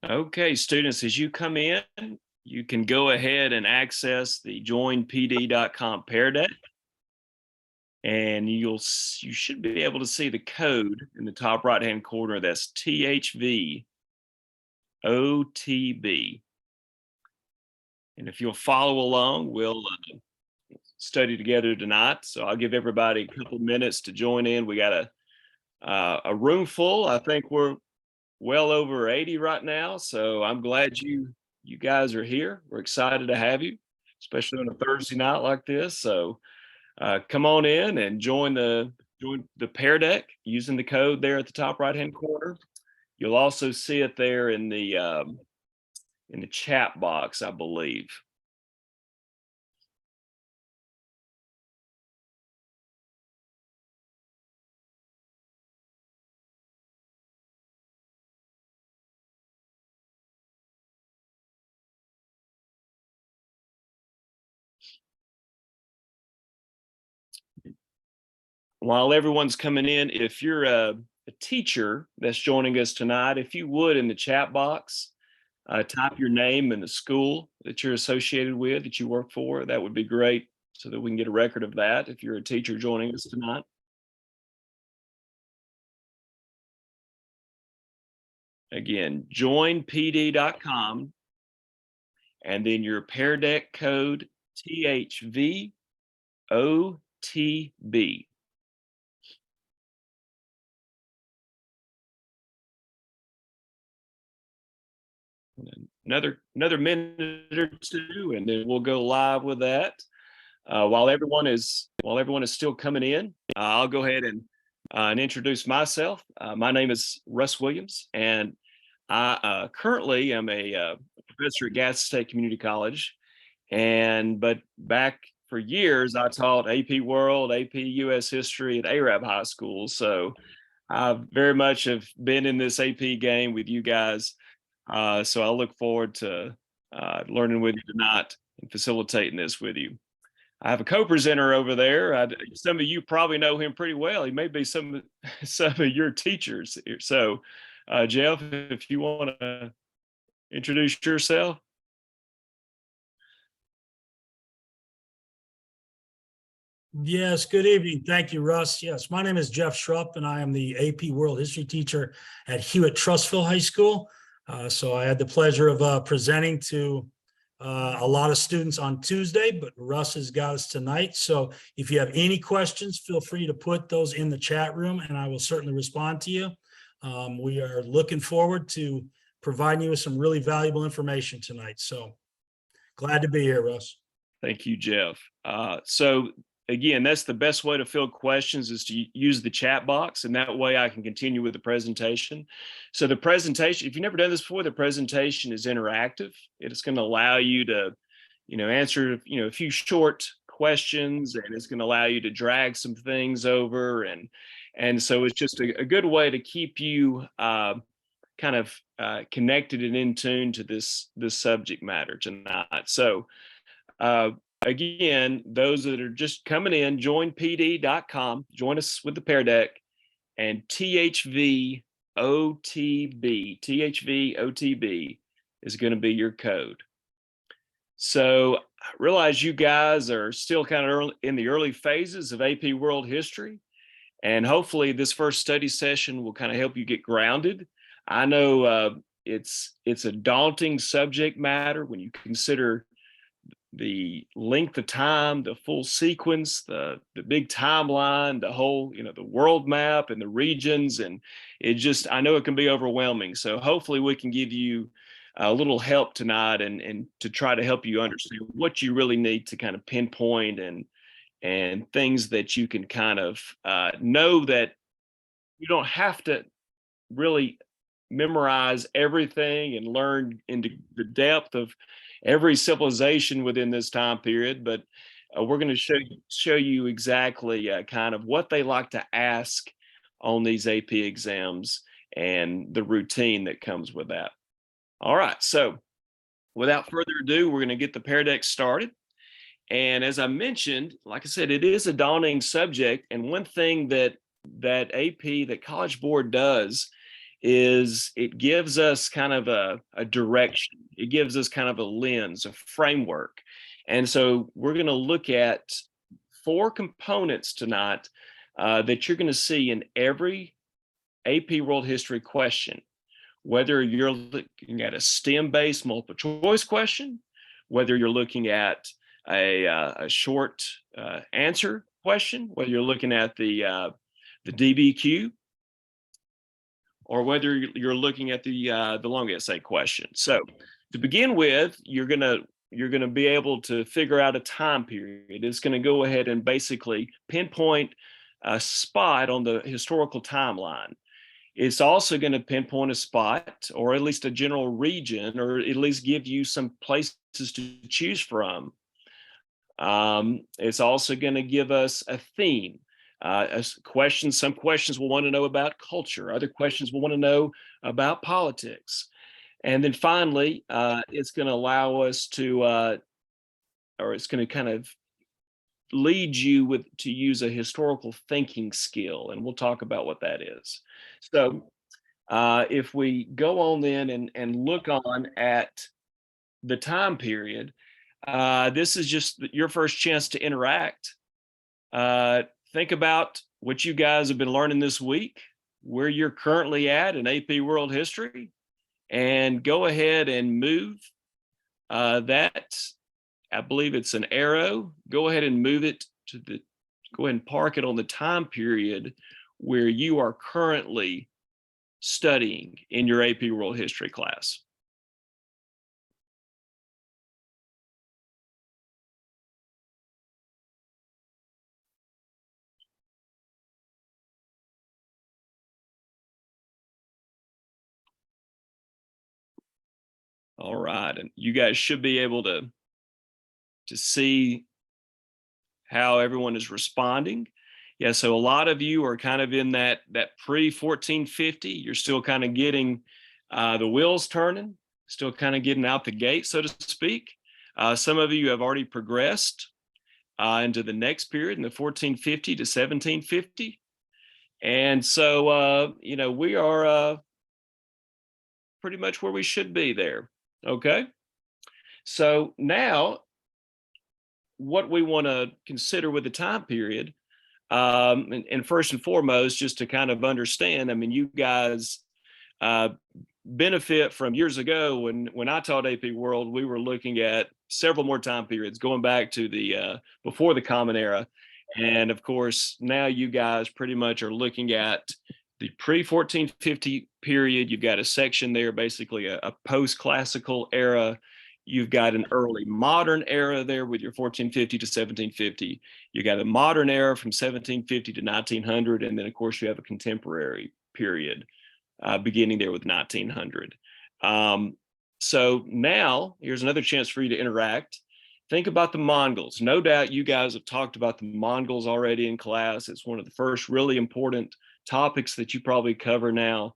Okay, students, as you come in, you can go ahead and access the joinpd.com Pear Deck, and you should be able to see the code in the top right-hand corner. That's THV OTB. And if you'll follow along, we'll study together tonight. So I'll give everybody a couple minutes to join in. We got a room full. I think we're well over 80 right now. So I'm glad you guys are here. We're excited to have you, especially on a Thursday night like this. So come on in and join the Pear Deck using the code there at the top right hand corner. You'll also see it there in the chat box, I believe. While everyone's coming in, if you're a teacher that's joining us tonight, if you would, in the chat box, type your name and the school that you're associated with, that you work for, that would be great so that we can get a record of that if you're a teacher joining us tonight. Again, joinpd.com and then your Pear Deck code THVOTB. Another minute or two, and then we'll go live with that. While everyone is still coming in, I'll go ahead and introduce myself. My name is Russ Williams, and I currently am a professor at Gadsden State Community College. But back for years, I taught AP World, AP US History at Arab High School. So I very much have been in this AP game with you guys. So I look forward to learning with you tonight and facilitating this with you. I have a co-presenter over there. Some of you probably know him pretty well. He may be some of your teachers. So, Jeff, if you want to introduce yourself. Yes, good evening. Thank you, Russ. Yes, my name is Jeff Schrupp, and I am the AP World History teacher at Hewitt-Trussville High School. So I had the pleasure of presenting to a lot of students on Tuesday, but Russ has got us tonight. So if you have any questions, feel free to put those in the chat room, and I will certainly respond to you. We are looking forward to providing you with some really valuable information tonight. So glad to be here, Russ. Thank you, Jeff. So again, that's the best way to field questions, is to use the chat box, and that way I can continue with the presentation. So the presentation, if you've never done this before, the presentation is interactive. It's going to allow you to, answer, a few short questions, and it's going to allow you to drag some things over. And so it's just a good way to keep you kind of connected and in tune to this subject matter tonight. So again, those that are just coming in, joinpd.com, join us with the Pear Deck, and THVOTB is going to be your code. So I realize you guys are still kind of in the early phases of AP World History, and hopefully this first study session will kind of help you get grounded. I know it's a daunting subject matter when you consider the length of time, the full sequence, the big timeline, the whole, the world map and the regions. And I know it can be overwhelming. So hopefully we can give you a little help tonight and to try to help you understand what you really need to kind of pinpoint and things that you can kind of know that you don't have to really memorize everything and learn into the depth of every civilization within this time period, but we're going to show you exactly kind of what they like to ask on these AP exams and the routine that comes with that. All right, so without further ado, we're going to get the Pear Deck started. And as I mentioned, like I said, it is a daunting subject, and one thing that AP, that College Board does, is it gives us kind of a direction. It gives us kind of a lens, a framework. And so we're going to look at 4 components tonight that you're going to see in every AP World History question, whether you're looking at a STEM-based multiple choice question, whether you're looking at a short answer question, whether you're looking at the DBQ, or whether you're looking at the long essay question. So to begin with, you're gonna be able to figure out a time period. It's going to go ahead and basically pinpoint a spot on the historical timeline. It's also going to pinpoint a spot, or at least a general region, or at least give you some places to choose from. It's also going to give us a theme. Some questions will want to know about culture. Other questions will want to know about politics. And then finally, it's going to allow us to, or it's going to kind of lead you to use a historical thinking skill. And we'll talk about what that is. So if we go on then and look on at the time period, this is just your first chance to interact. Think about what you guys have been learning this week, where you're currently at in AP World History, and go ahead and move that. I believe it's an arrow. Go ahead and move it go ahead and park it on the time period where you are currently studying in your AP World History class. All right, and you guys should be able to see how everyone is responding. Yeah, so a lot of you are kind of in that pre-1450. You're still kind of getting the wheels turning, still kind of getting out the gate, so to speak. Some of you have already progressed into the next period in the 1450 to 1750. And so, we are pretty much where we should be there. Okay. So now what we want to consider with the time period, and first and foremost, just to kind of understand, I mean, you guys benefit from years ago when I taught AP World, we were looking at several more time periods going back to the before the Common Era. And of course, now you guys pretty much are looking at the pre-1450 period. You've got a section there, basically a post-classical era. You've got an early modern era there with your 1450 to 1750. You got a modern era from 1750 to 1900. And then, of course, you have a contemporary period beginning there with 1900. So now here's another chance for you to interact. Think about the Mongols. No doubt you guys have talked about the Mongols already in class. It's one of the first really important topics that you probably cover now.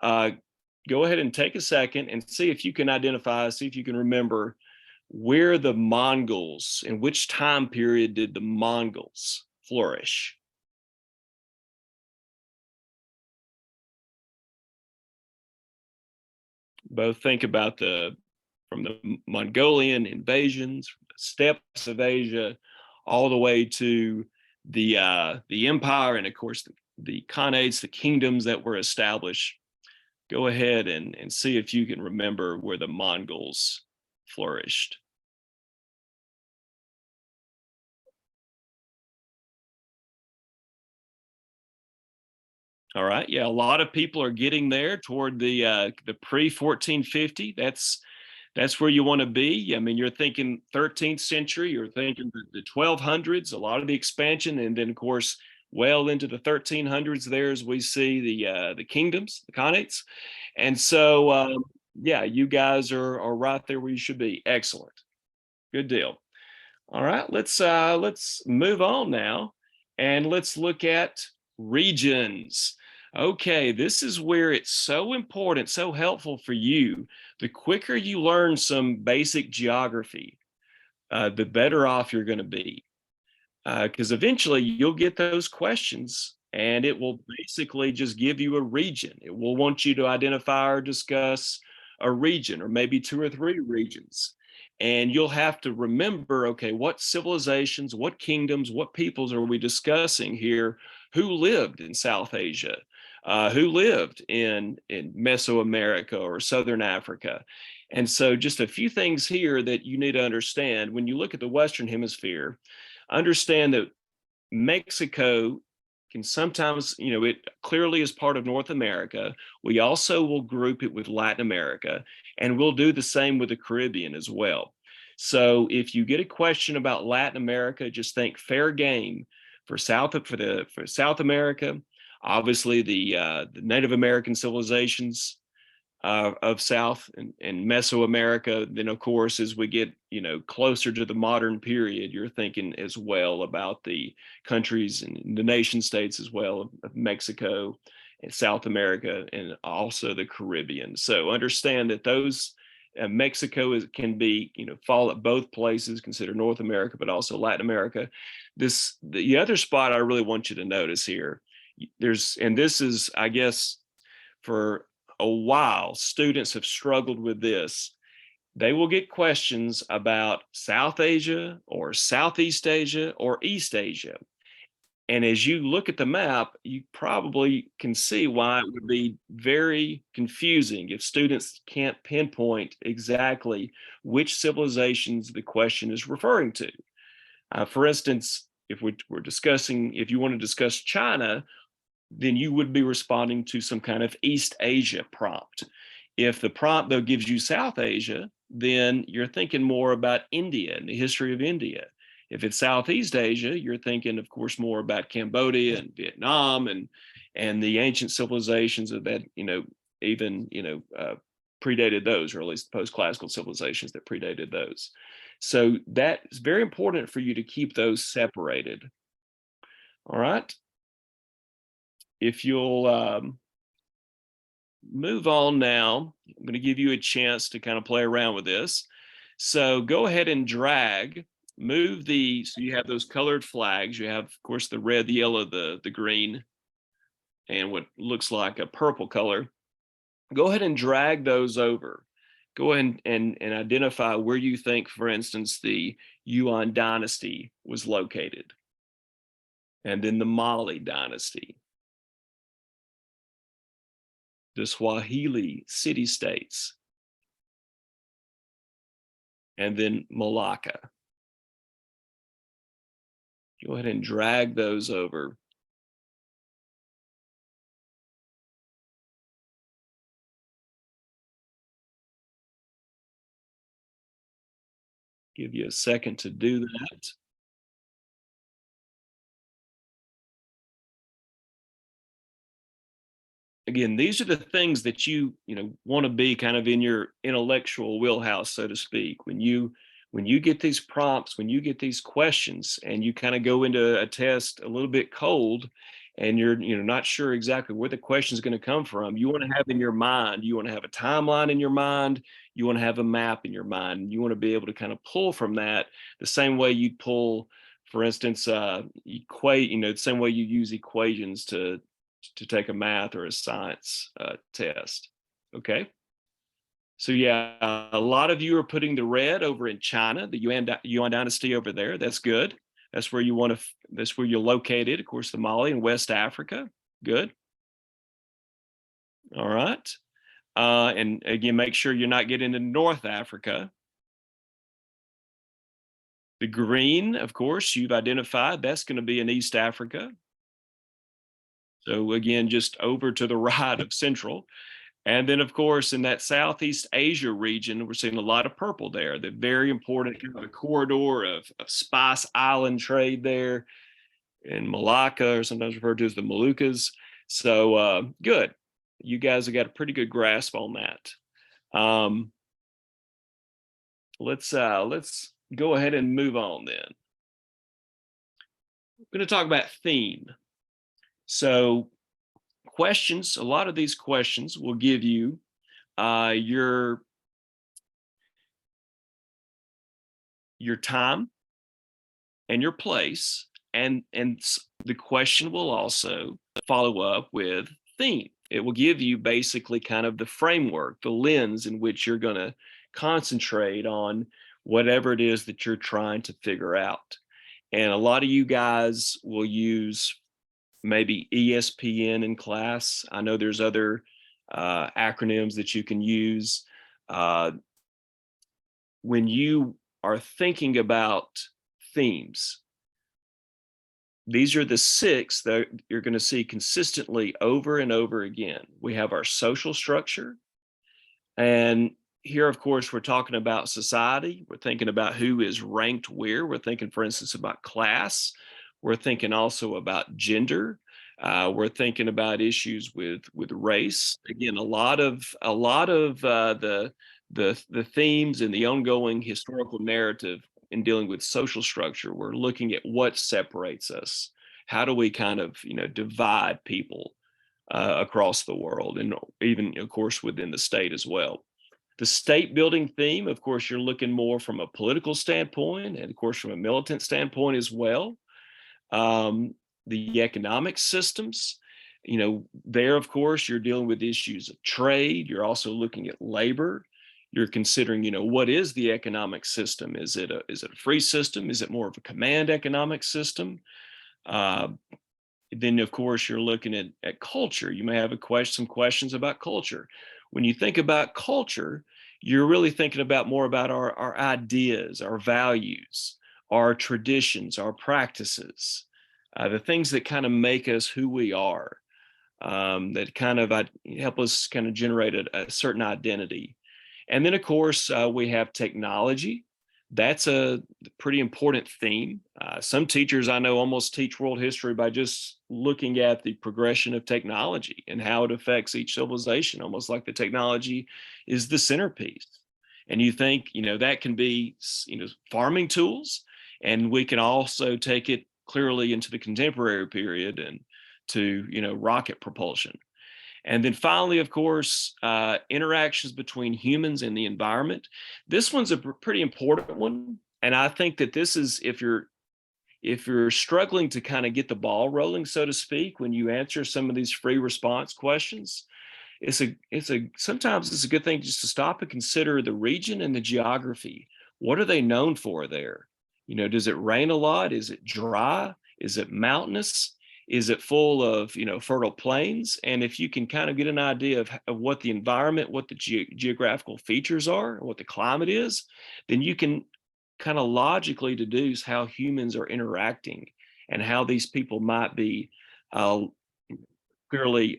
Go ahead and take a second and see if you can identify, see if you can remember where the Mongols, in which time period did the Mongols flourish? Both think about from the Mongolian invasions, the steppes of Asia, all the way to the empire, and of course the khanates, the kingdoms that were established. Go ahead and see if you can remember where the Mongols flourished. All right, yeah, a lot of people are getting there toward the pre-1450. That's where you want to be. I mean, you're thinking 13th century, you're thinking the 1200s, a lot of the expansion, and then of course, well into the 1300s there as we see the kingdoms, the khanates. And so, yeah, you guys are right there where you should be. Excellent. Good deal. All right, let's move on now, and let's look at regions. Okay, this is where it's so important, so helpful for you. The quicker you learn some basic geography, the better off you're going to be. Because eventually you'll get those questions and it will basically just give you a region. It will want you to identify or discuss a region, or maybe 2 or 3 regions. And you'll have to remember, okay, what civilizations, what kingdoms, what peoples are we discussing here? Who lived in South Asia? Who lived in Mesoamerica or Southern Africa? And so just a few things here that you need to understand. When you look at the Western Hemisphere, understand that Mexico can sometimes, it clearly is part of North America. We also will group it with Latin America, and we'll do the same with the Caribbean as well. So if you get a question about Latin America, just think fair game for South America. Obviously, the Native American civilizations of South and Mesoamerica. Then, of course, as we get closer to the modern period, you're thinking as well about the countries and the nation states as well of Mexico and South America, and also the Caribbean. So understand that those Mexico can be fall at both places, consider North America, but also Latin America. The other spot I really want you to notice here, and this is, I guess, for a while, students have struggled with this. They will get questions about South Asia or Southeast Asia or East Asia. And as you look at the map, you probably can see why it would be very confusing if students can't pinpoint exactly which civilizations the question is referring to. For instance, if you want to discuss China, then you would be responding to some kind of East Asia prompt. If the prompt, though, gives you South Asia, then you're thinking more about India and the history of India. If it's Southeast Asia, you're thinking, of course, more about Cambodia and Vietnam and the ancient civilizations that even predated those, or at least post-classical civilizations that predated those. So that is very important for you to keep those separated. All right. If you'll move on now, I'm going to give you a chance to kind of play around with this. So go ahead and move so you have those colored flags. You have, of course, the red, the yellow, the green, and what looks like a purple color. Go ahead and drag those over. Go ahead and identify where you think, for instance, the Yuan dynasty was located, and then the Mali dynasty, the Swahili city-states, and then Malacca. Go ahead and drag those over. Give you a second to do that. Again, these are the things that you want to be kind of in your intellectual wheelhouse, so to speak. When you get these prompts, when you get these questions, and you kind of go into a test a little bit cold, and you're not sure exactly where the question is going to come from, you want to have in your mind, you want to have a timeline in your mind, you want to have a map in your mind, you want to be able to kind of pull from that the same way you'd pull, for instance, the same way you use equations to take a math or a science test. Okay. So yeah, a lot of you are putting the red over in China, the Yuan dynasty over there. That's good. That's where that's where you're located. Of course, the Mali in West Africa. Good. All right. And again, make sure you're not getting into North Africa. The green, of course, you've identified, that's going to be in East Africa. So again, just over to the right of Central. And then, of course, in that Southeast Asia region, we're seeing a lot of purple there. The very important kind of corridor of Spice Island trade there in Malacca, or sometimes referred to as the Moluccas. So good. You guys have got a pretty good grasp on that. Let's go ahead and move on then. I'm going to talk about theme. So questions, a lot of these questions will give you your time and your place, and the question will also follow up with theme. It will give you basically kind of the framework, the lens in which you're going to concentrate on whatever it is that you're trying to figure out. And a lot of you guys will use maybe ESPN in class. I know there's other acronyms that you can use. When you are thinking about themes, these are the 6 that you're going to see consistently over and over again. We have our social structure. And here, of course, we're talking about society. We're thinking about who is ranked where. We're thinking, for instance, about class. We're thinking also about gender. We're thinking about issues with race. Again, a lot of the themes and the ongoing historical narrative in dealing with social structure. We're looking at what separates us. How do we kind of divide people across the world, and even, of course, within the state as well. The state building theme, of course, you're looking more from a political standpoint, and of course from a militant standpoint as well. The economic systems, there, of course, you're dealing with issues of trade. You're also looking at labor. You're considering, what is the economic system? Is it a free system? Is it more of a command economic system? Then, of course, you're looking at culture. You may have some questions about culture. When you think about culture, you're really thinking about more about our ideas, our values, our traditions, our practices, the things that kind of make us who we are, that kind of help us kind of generate a certain identity. And then, of course, we have technology. That's a pretty important theme. Some teachers I know almost teach world history by just looking at the progression of technology and how it affects each civilization, almost like the technology is the centerpiece. And you think, that can be, farming tools, and we can also take it clearly into the contemporary period and to, rocket propulsion. And then finally, of course, interactions between humans and the environment. This one's a pretty important one. And I think that this is, if you're struggling to kind of get the ball rolling, so to speak, when you answer some of these free response questions, sometimes it's a good thing just to stop and consider the region and the geography. What are they known for there? Does it rain a lot? Is it dry? Is it mountainous? Is it full of, fertile plains? And if you can kind of get an idea of what the environment, what the geographical features are, what the climate is, then you can kind of logically deduce how humans are interacting and how these people might be clearly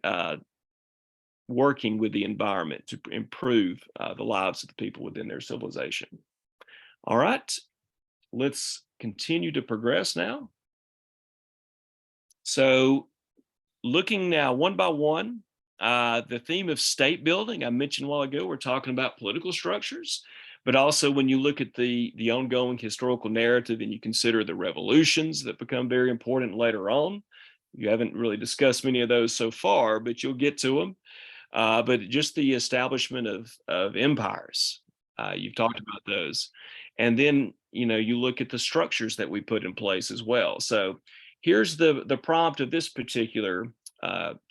working with the environment to improve the lives of the people within their civilization. All right, let's continue to progress now. So looking now one by one, the theme of state building, I mentioned a while ago, we're talking about political structures, but also when you look at the ongoing historical narrative and you consider the revolutions that become very important later on. You haven't really discussed many of those so far, but you'll get to them. But just the establishment of empires, you've talked about those. And then, you look at the structures that we put in place as well. So here's the prompt of this particular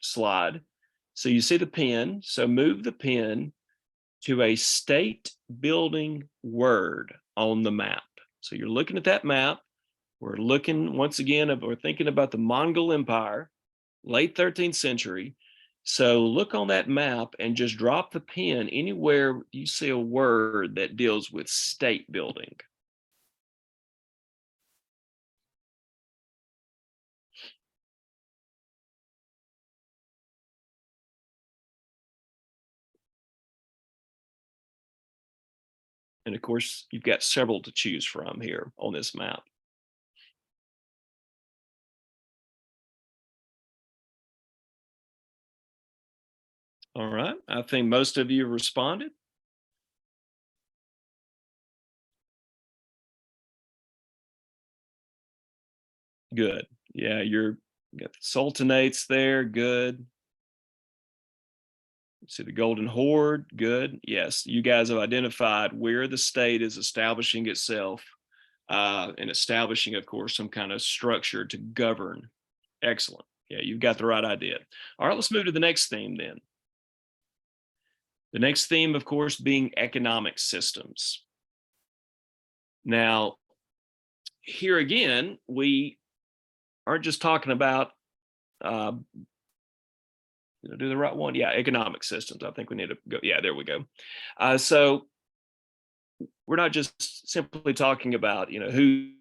slide. So you see the pen. So move the pen to a state building word on the map. So you're looking at that map. We're looking once again, we're thinking about the Mongol Empire, late 13th century. So look on that map and just drop the pen anywhere you see a word that deals with state building. And of course, you've got several to choose from here on this map. All right, I think most of you responded. Good. Yeah, you got the sultanates there. Good. See the Golden Horde. Good. Yes, you guys have identified where the state is establishing itself and establishing, of course, some kind of structure to govern. Excellent. Yeah, you've got the right idea. All right, let's move to the next theme then. The next theme, of course, being economic systems. Now, here again, we aren't just talking about, do the right one? Yeah, economic systems. I think we need to go. Yeah, there we go. So we're not just simply talking about, who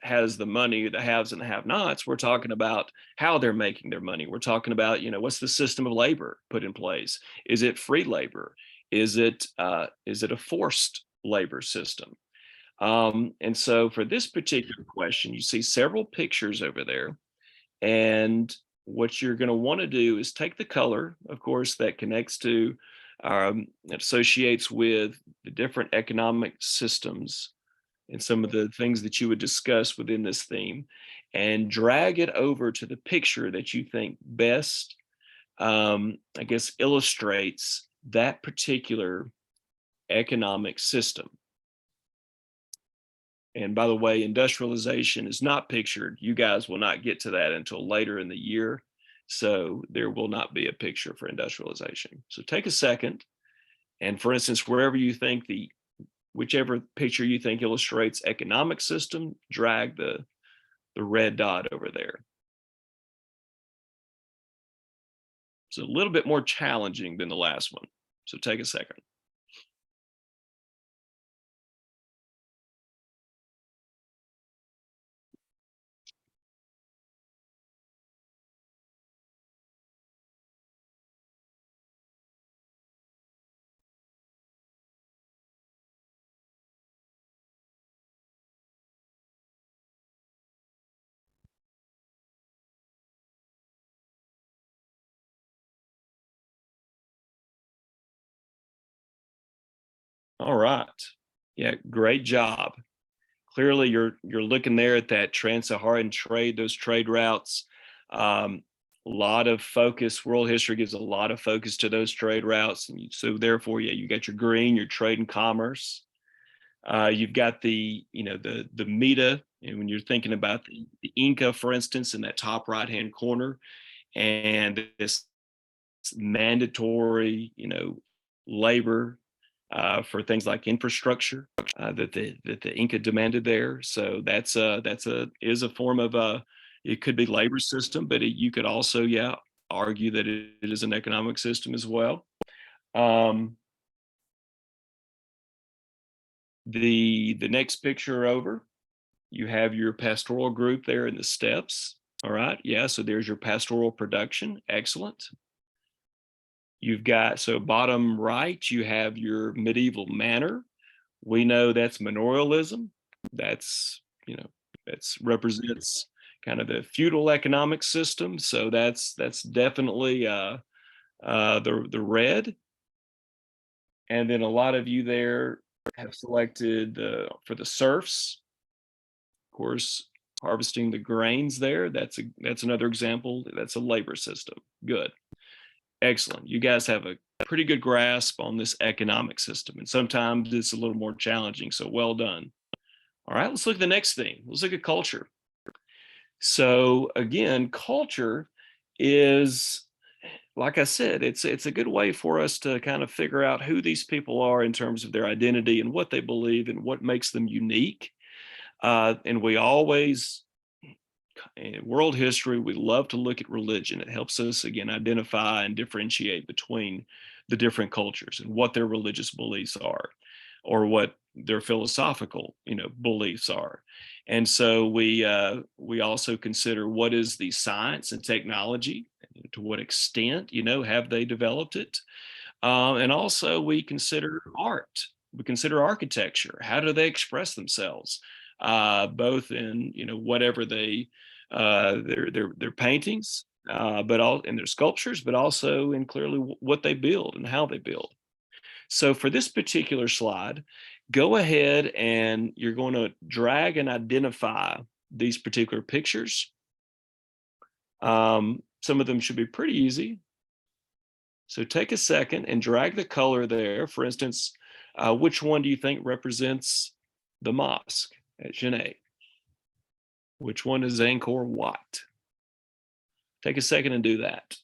has the money, the haves and the have-nots. We're talking about how they're making their money. We're talking about, what's the system of labor put in place? Is it free labor? Is it a forced labor system? And so for this particular question, you see several pictures over there. And what you're going to want to do is take the color, of course, that connects to, that associates with the different economic systems and some of the things that you would discuss within this theme, and drag it over to the picture that you think best, I guess, illustrates that particular economic system. And by the way, industrialization is not pictured. You guys will not get to that until later in the year. So there will not be a picture for industrialization. So take a second. And for instance, wherever you think whichever picture you think illustrates economic system, drag the red dot over there. It's a little bit more challenging than the last one. So take a second. All right. Yeah, great job. Clearly, you're looking there at that trans-Saharan trade, those trade routes. A lot of focus. World history gives a lot of focus to those trade routes, and so therefore, yeah, you got your green, your trade and commerce. You've got the META, and when you're thinking about the Inca, for instance, in that top right-hand corner, and this mandatory, labor for things like infrastructure that the Inca demanded there. So that's is a form of it could be labor system, but you could also argue that it is an economic system as well. The next picture over, you have your pastoral group there in the steppes. All right, yeah. So there's your pastoral production. Excellent. You've got, so bottom right, you have your medieval manor. We know that's manorialism. That's, that's represents kind of the feudal economic system. So that's definitely the red. And then a lot of you there have selected for the serfs, of course, harvesting the grains there. That's another example. That's a labor system. Good. Excellent. You guys have a pretty good grasp on this economic system, and sometimes it's a little more challenging. So well done. All right, let's look at the next thing. Let's look at culture. So again, culture is, like I said, it's a good way for us to kind of figure out who these people are in terms of their identity and what they believe and what makes them unique. And we always, in world history, we love to look at religion. It helps us, again, identify and differentiate between the different cultures and what their religious beliefs are, or what their philosophical, beliefs are. And so we also consider what is the science and technology, to what extent, have they developed it? And also we consider art. We consider architecture. How do they express themselves? Both in, whatever they, their paintings, but all in their sculptures, but also in clearly what they build and how they build. So for this particular slide, go ahead and you're going to drag and identify these particular pictures. Some of them should be pretty easy. So take a second and drag the color there. For instance, which one do you think represents the mosque? at Genet. Which one is Angkor Wat? Take a second and do that.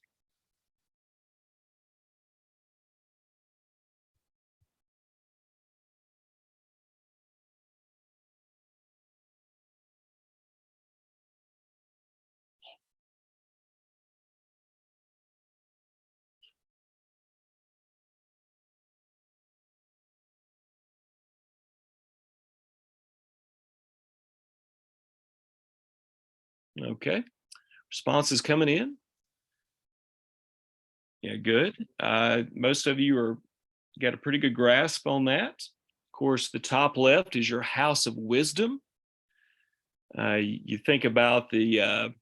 Okay, responses coming in. Yeah, good. Most of you are got a pretty good grasp on that. Of course, the top left is your house of wisdom. You think about the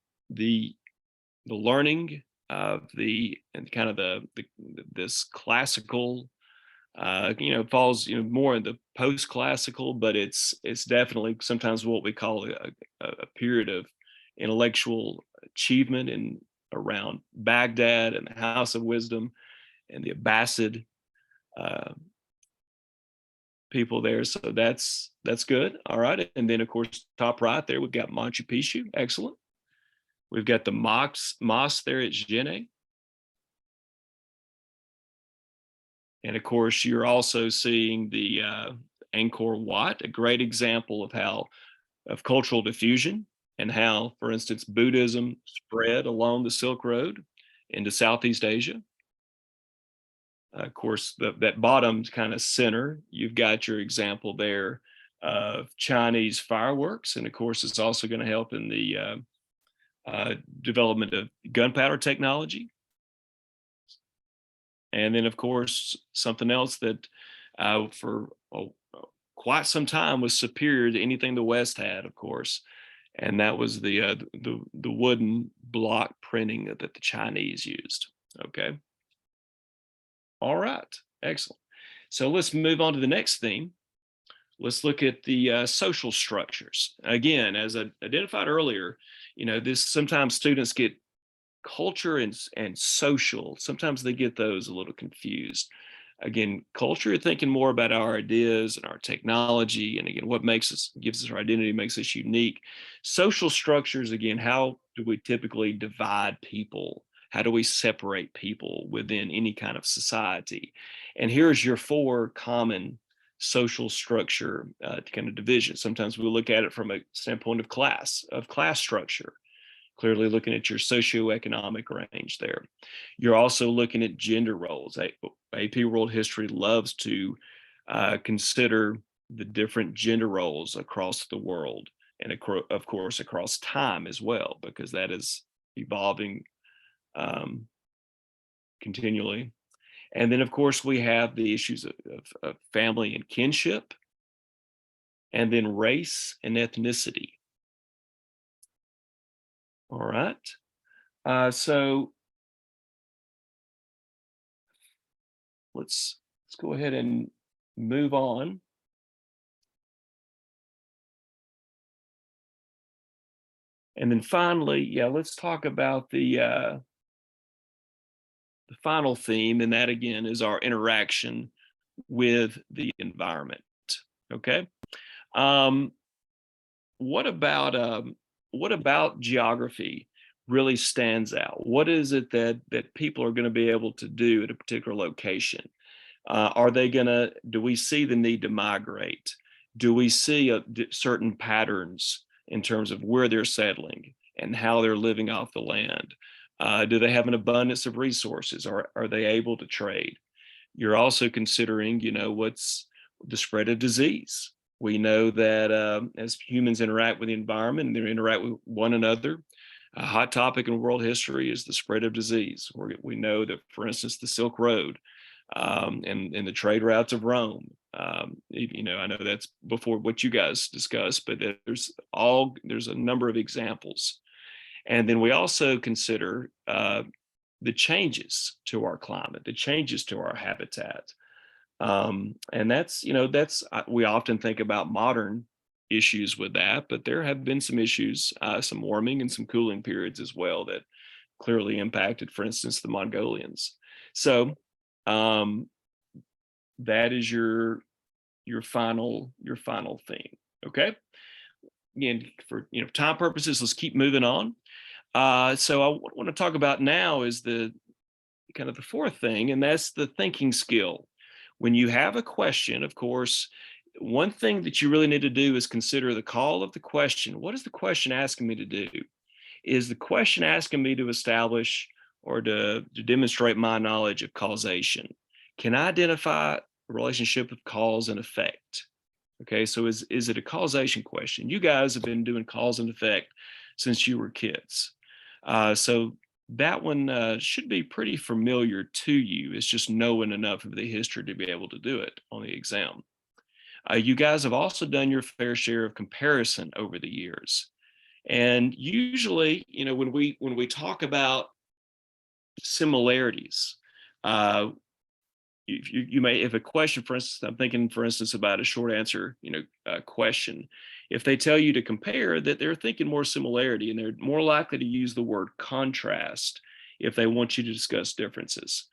learning of the and kind of this classical, falls more in the post-classical, but it's definitely sometimes what we call a period of intellectual achievement in around Baghdad and the House of Wisdom and the Abbasid people there. So that's good. All right. And then of course, top right there, we've got Machu Picchu. Excellent. We've got the mosque there at Genet. And of course, you're also seeing the Angkor Wat, a great example of cultural diffusion and how, for instance, Buddhism spread along the Silk Road into Southeast Asia. Of course, that bottom kind of center, you've got your example there of Chinese fireworks. And of course, it's also going to help in the development of gunpowder technology. And then, of course, something else that for quite some time was superior to anything the West had, of course, and that was the wooden block printing that the Chinese used. Okay. All right. Excellent. So let's move on to the next theme. Let's look at the social structures. Again, as I identified earlier, this sometimes students get culture and social. Sometimes they get those a little confused. Again, culture, you're thinking more about our ideas and our technology, and again, what gives us our identity, makes us unique. Social structures, again, how do we typically divide people? How do we separate people within any kind of society? And here's your 4 common social structure kind of division. Sometimes we look at it from a standpoint of class structure. Clearly looking at your socioeconomic range there. You're also looking at gender roles. AP World History loves to consider the different gender roles across the world, and of course across time as well, because that is evolving continually. And then of course we have the issues of family and kinship, and then race and ethnicity. All right. So let's go ahead and move on. And then finally, let's talk about the final theme, and that again is our interaction with the environment. Okay. What about geography really stands out? What is it that people are going to be able to do at a particular location? Do we see the need to migrate? Do we see certain patterns in terms of where they're settling and how they're living off the land? Do they have an abundance of resources? Or are they able to trade? You're also considering, what's the spread of disease. We know that as humans interact with the environment and they interact with one another, a hot topic in world history is the spread of disease. We know that, for instance, the Silk Road and the trade routes of Rome. I know that's before what you guys discussed, but there's a number of examples. And then we also consider the changes to our climate, the changes to our habitat. And that's we often think about modern issues with that, but there have been some issues, some warming and some cooling periods as well that clearly impacted, for instance, the Mongolians. So that is your final theme. Okay. again, for time purposes, let's keep moving on. So I want to talk about now is the kind of the fourth thing, and that's the thinking skill. When you have a question, of course, one thing that you really need to do is consider the call of the question. What is the question asking me to do? Is the question asking me to establish or to demonstrate my knowledge of causation? Can I identify a relationship of cause and effect? Okay, so is it a causation question? You guys have been doing cause and effect since you were kids. So that one should be pretty familiar to you. It's just knowing enough of the history to be able to do it on the exam. You guys have also done your fair share of comparison over the years. And usually, when we talk about similarities, you may, if a question, for instance, I'm thinking, for instance, about a short answer, question. If they tell you to compare, that they're thinking more similarity, and they're more likely to use the word contrast if they want you to discuss differences.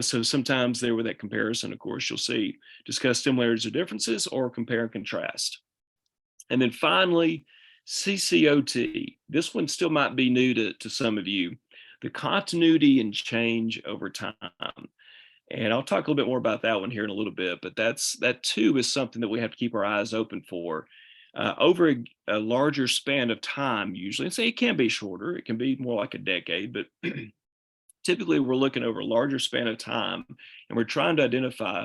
So sometimes there with that comparison, of course, you'll see discuss similarities or differences, or compare and contrast. And then finally, CCOT. This one still might be new to some of you. The continuity and change over time. And I'll talk a little bit more about that one here in a little bit, but that too is something that we have to keep our eyes open for over a larger span of time, usually. And say it can be shorter, it can be more like a decade, but typically we're looking over a larger span of time, and we're trying to identify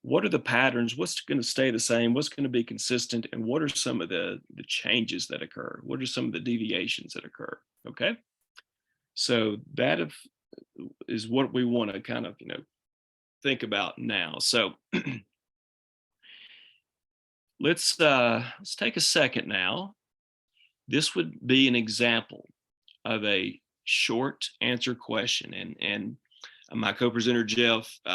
what are the patterns, what's going to stay the same, what's going to be consistent, and what are some of the changes that occur, what are some of the deviations that occur. Okay, so that is what we want to kind of think about now. So let's take a second now. This would be an example of a short answer question, and my co-presenter Jeff did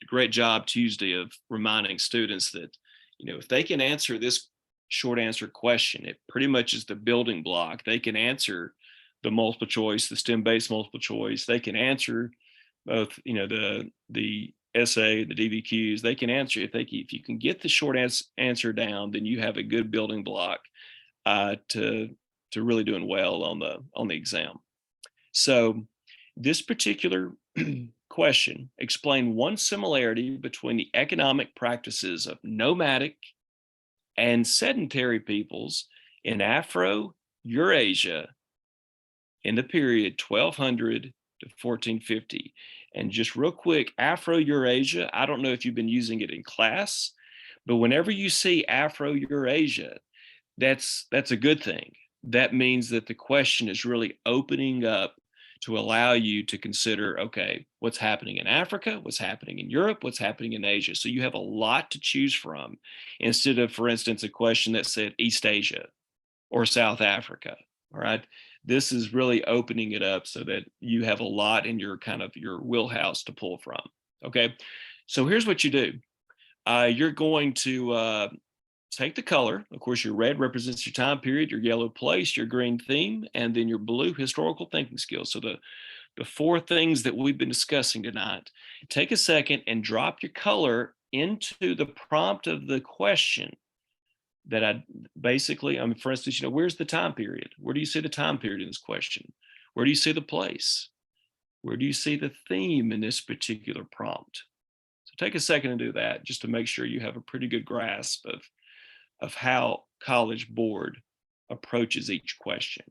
a great job Tuesday of reminding students that if they can answer this short answer question, it pretty much is the building block. They can answer the multiple choice, the STEM-based multiple choice. They can answer both the essay, the DBQs. They can answer if you can get the short answer down, then you have a good building block to really doing well on the exam. So this particular question, explain one similarity between the economic practices of nomadic and sedentary peoples in Afro-Eurasia in the period 1200 to 1450. And just real quick, Afro-Eurasia, I don't know if you've been using it in class, but whenever you see Afro-Eurasia, that's a good thing. That means that the question is really opening up to allow you to consider, okay, what's happening in Africa, what's happening in Europe, what's happening in Asia. So you have a lot to choose from, instead of, for instance, a question that said East Asia or South Africa. All right. This is really opening it up so that you have a lot in your kind of your wheelhouse to pull from. Okay. So here's what you do. You're going to take the color. Of course, your red represents your time period, your yellow place, your green theme, and then your blue historical thinking skills. So the four things that we've been discussing tonight. Take a second and drop your color into the prompt of the question that I basically, for instance, where's the time period? Where do you see the time period in this question? Where do you see the place? Where do you see the theme in this particular prompt? So take a second and do that, just to make sure you have a pretty good grasp of how College Board approaches each question.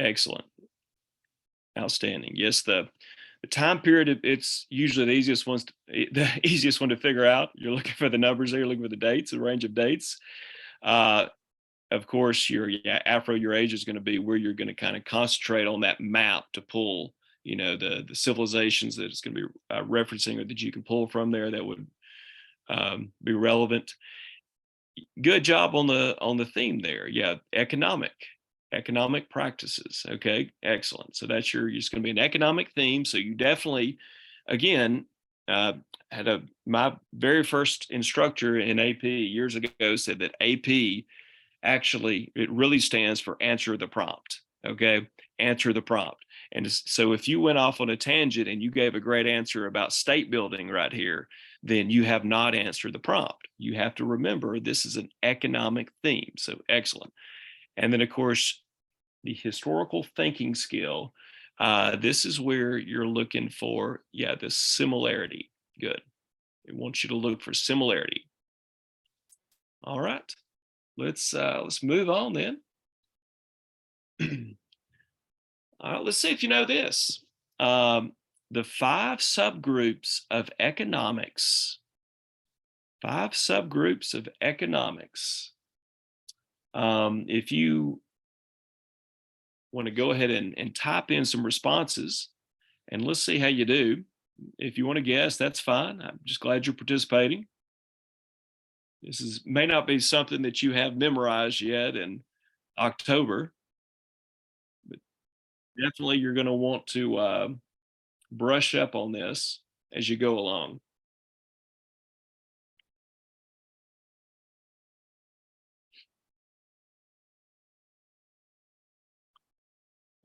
Excellent. Outstanding. Yes, the time period, it's usually the easiest one to figure out. You're looking for the numbers there, you're looking for the dates, the range of dates. Of course, your Afro-Eurasia is going to be where you're going to kind of concentrate on that map to pull, the civilizations that it's going to be referencing, or that you can pull from there that would be relevant. Good job on the theme there. Yeah, economic. economic practices. Okay, excellent. So that's your, it's going to be an economic theme. So you definitely, again, my very first instructor in AP years ago said that AP actually, it really stands for answer the prompt. Okay, answer the prompt. And so if you went off on a tangent and you gave a great answer about state building right here, then you have not answered the prompt. You have to remember this is an economic theme. So excellent. And then, of course, the historical thinking skill. This is where you're looking for, yeah, the similarity. Good. It wants you to look for similarity. All right. Let's move on then. All right, let's see if you know this. The 5 subgroups of economics. 5 subgroups of economics. If you want to go ahead and type in some responses, and let's see how you do. If you want to guess, that's fine. I'm just glad you're participating. This may not be something that you have memorized yet in October, but definitely you're going to want to brush up on this as you go along.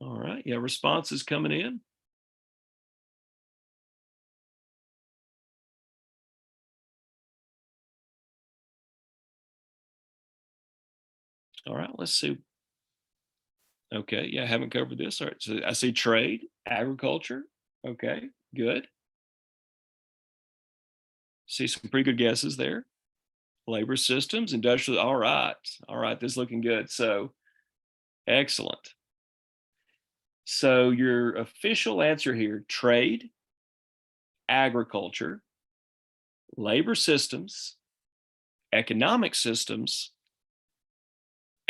All right, yeah, responses coming in. All right, let's see. Okay, yeah, I haven't covered this. All right, so I see trade, agriculture. Okay, good. See some pretty good guesses there. Labor systems, industrial. All right, this is looking good. So excellent. So your official answer here: trade, agriculture, labor systems, economic systems,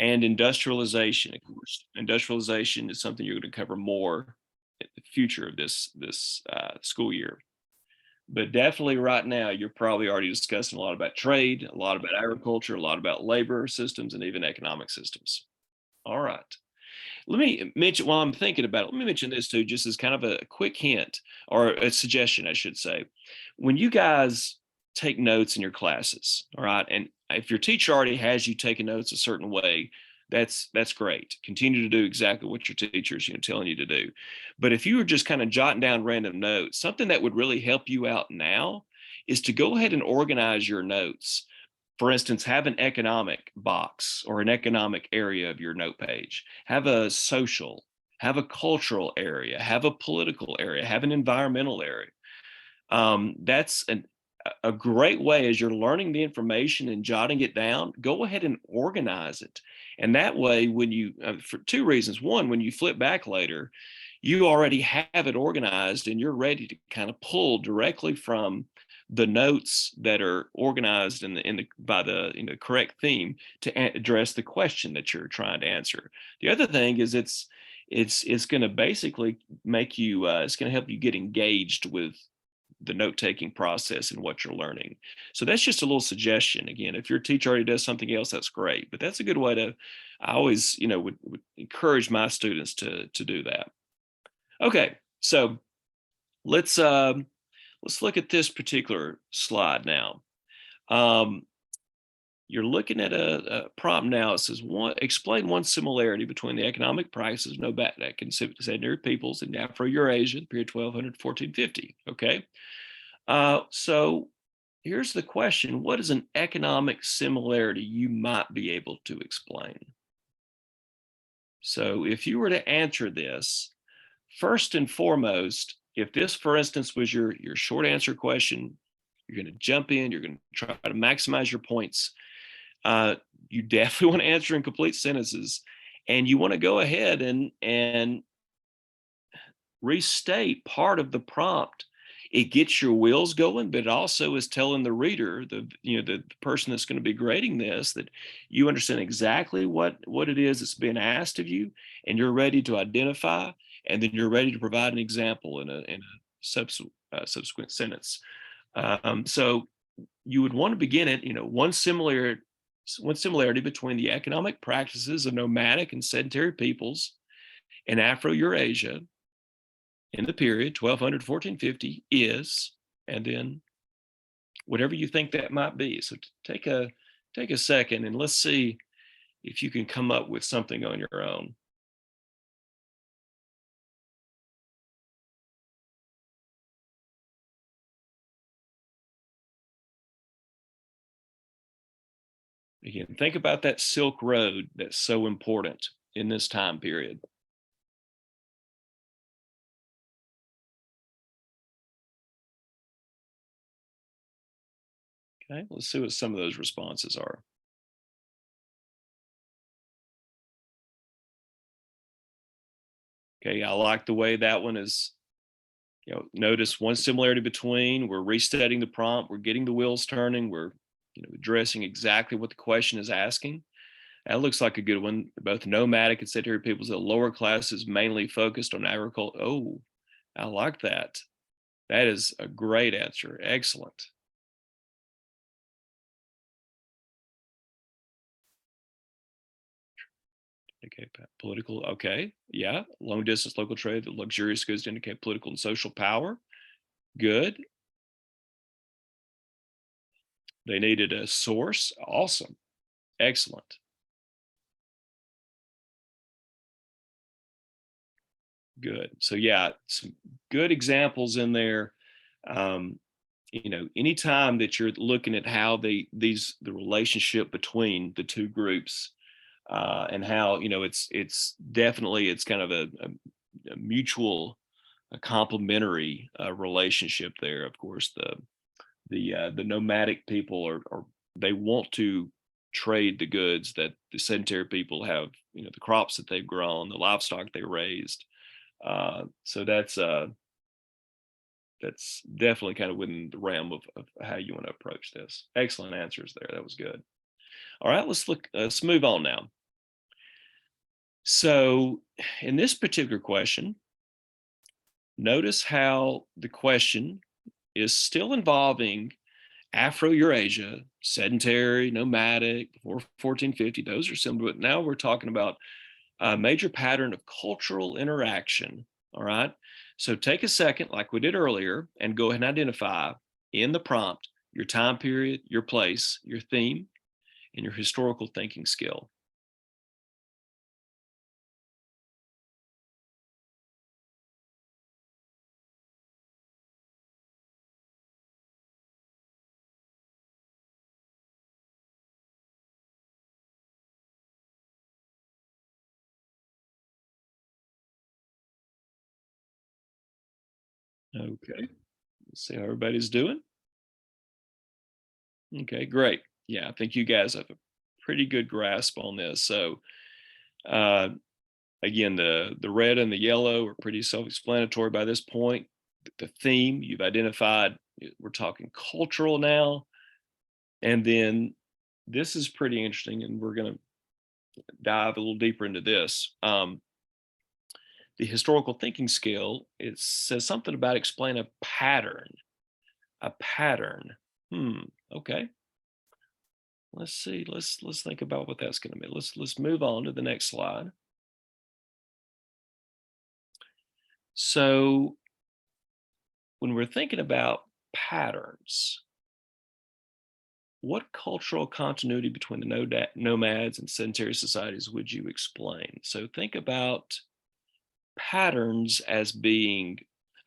and industrialization. Of course, industrialization is something you're going to cover more in the future of this school year. But definitely right now, you're probably already discussing a lot about trade, a lot about agriculture, a lot about labor systems, and even economic systems. All right. Let me mention, while I'm thinking about it, let me mention this too, just as kind of a quick hint or a suggestion, I should say. When you guys take notes in your classes, all right, and if your teacher already has you taking notes a certain way, that's great. Continue to do exactly what your teacher's telling you to do. But if you were just kind of jotting down random notes, something that would really help you out now is to go ahead and organize your notes. For instance, have an economic box or an economic area of your note page. Have a social, have a cultural area, have a political area, have an environmental area. That's a great way as you're learning the information and jotting it down, go ahead and organize it. And that way, when you, for 2 reasons. One, when you flip back later, you already have it organized and you're ready to kind of pull directly from the notes that are organized by the correct theme to address the question that you're trying to answer. The other thing is it's going to basically make you it's going to help you get engaged with the note-taking process and what you're learning. So that's just a little suggestion. Again, if your teacher already does something else, that's great. But that's a good way to, I always, would encourage my students to do that. Okay, so let's look at this particular slide now. You're looking at a prompt now. It says, explain one similarity between the economic practices of Nomadic and sedentary peoples in Afro-Eurasia, the period 1200 to 1450. Okay, so here's the question: what is an economic similarity you might be able to explain? So if you were to answer this, first and foremost, if this, for instance, was your short answer question, you're going to jump in, you're going to try to maximize your points. You definitely want to answer in complete sentences, and you want to go ahead and restate part of the prompt. It gets your wheels going, but it also is telling the reader, the person that's going to be grading this, that you understand exactly what it is that's being asked of you, and you're ready to identify, and then you're ready to provide an example in a subsequent sentence. So you would want to begin it, one similar one similarity between the economic practices of nomadic and sedentary peoples in Afro-Eurasia in the period 1200 to 1450 is, and then whatever you think that might be. So take a second and let's see if you can come up with something on your own. Again, think about that Silk Road that's so important in this time period. Okay, let's see what some of those responses are. Okay, I like the way that one is, notice one similarity between, we're resetting the prompt, we're getting the wheels turning, we're addressing exactly what the question is asking. That looks like a good one. Both nomadic and sedentary peoples, the lower classes mainly focused on agriculture. Oh, I like that. That is a great answer. Excellent. Okay, political. Okay, yeah. Long distance local trade, the luxurious goods to indicate political and social power. Good. They needed a source. Awesome. Excellent. Good. So yeah, some good examples in there. Anytime that you're looking at how the relationship between the two groups, and how it's definitely it's kind of a mutual, a complementary relationship there. Of course, the nomadic people are they want to trade the goods that the sedentary people have, the crops that they've grown, the livestock they raised. So that's definitely kind of within the realm of how you want to approach this. Excellent answers there. That was good. All right, let's move on now. So in this particular question, notice how the question is still involving Afro-Eurasia, sedentary, nomadic, before 1450. Those are similar, but now we're talking about a major pattern of cultural interaction. All right. So take a second, like we did earlier, and go ahead and identify in the prompt your time period, your place, your theme, and your historical thinking skill. Okay. Let's see how everybody's doing. Okay, great. Yeah, I think you guys have a pretty good grasp on this. So uh, again, the red and the yellow are pretty self-explanatory by this point. The theme you've identified, we're talking cultural now. And then this is pretty interesting, and we're going to dive a little deeper into this. The historical thinking skill, it says something about explain a pattern. A pattern. Okay. Let's see. Let's think about what that's going to be. Let's move on to the next slide. So when we're thinking about patterns, what cultural continuity between the nomads and sedentary societies would you explain? So think about patterns as being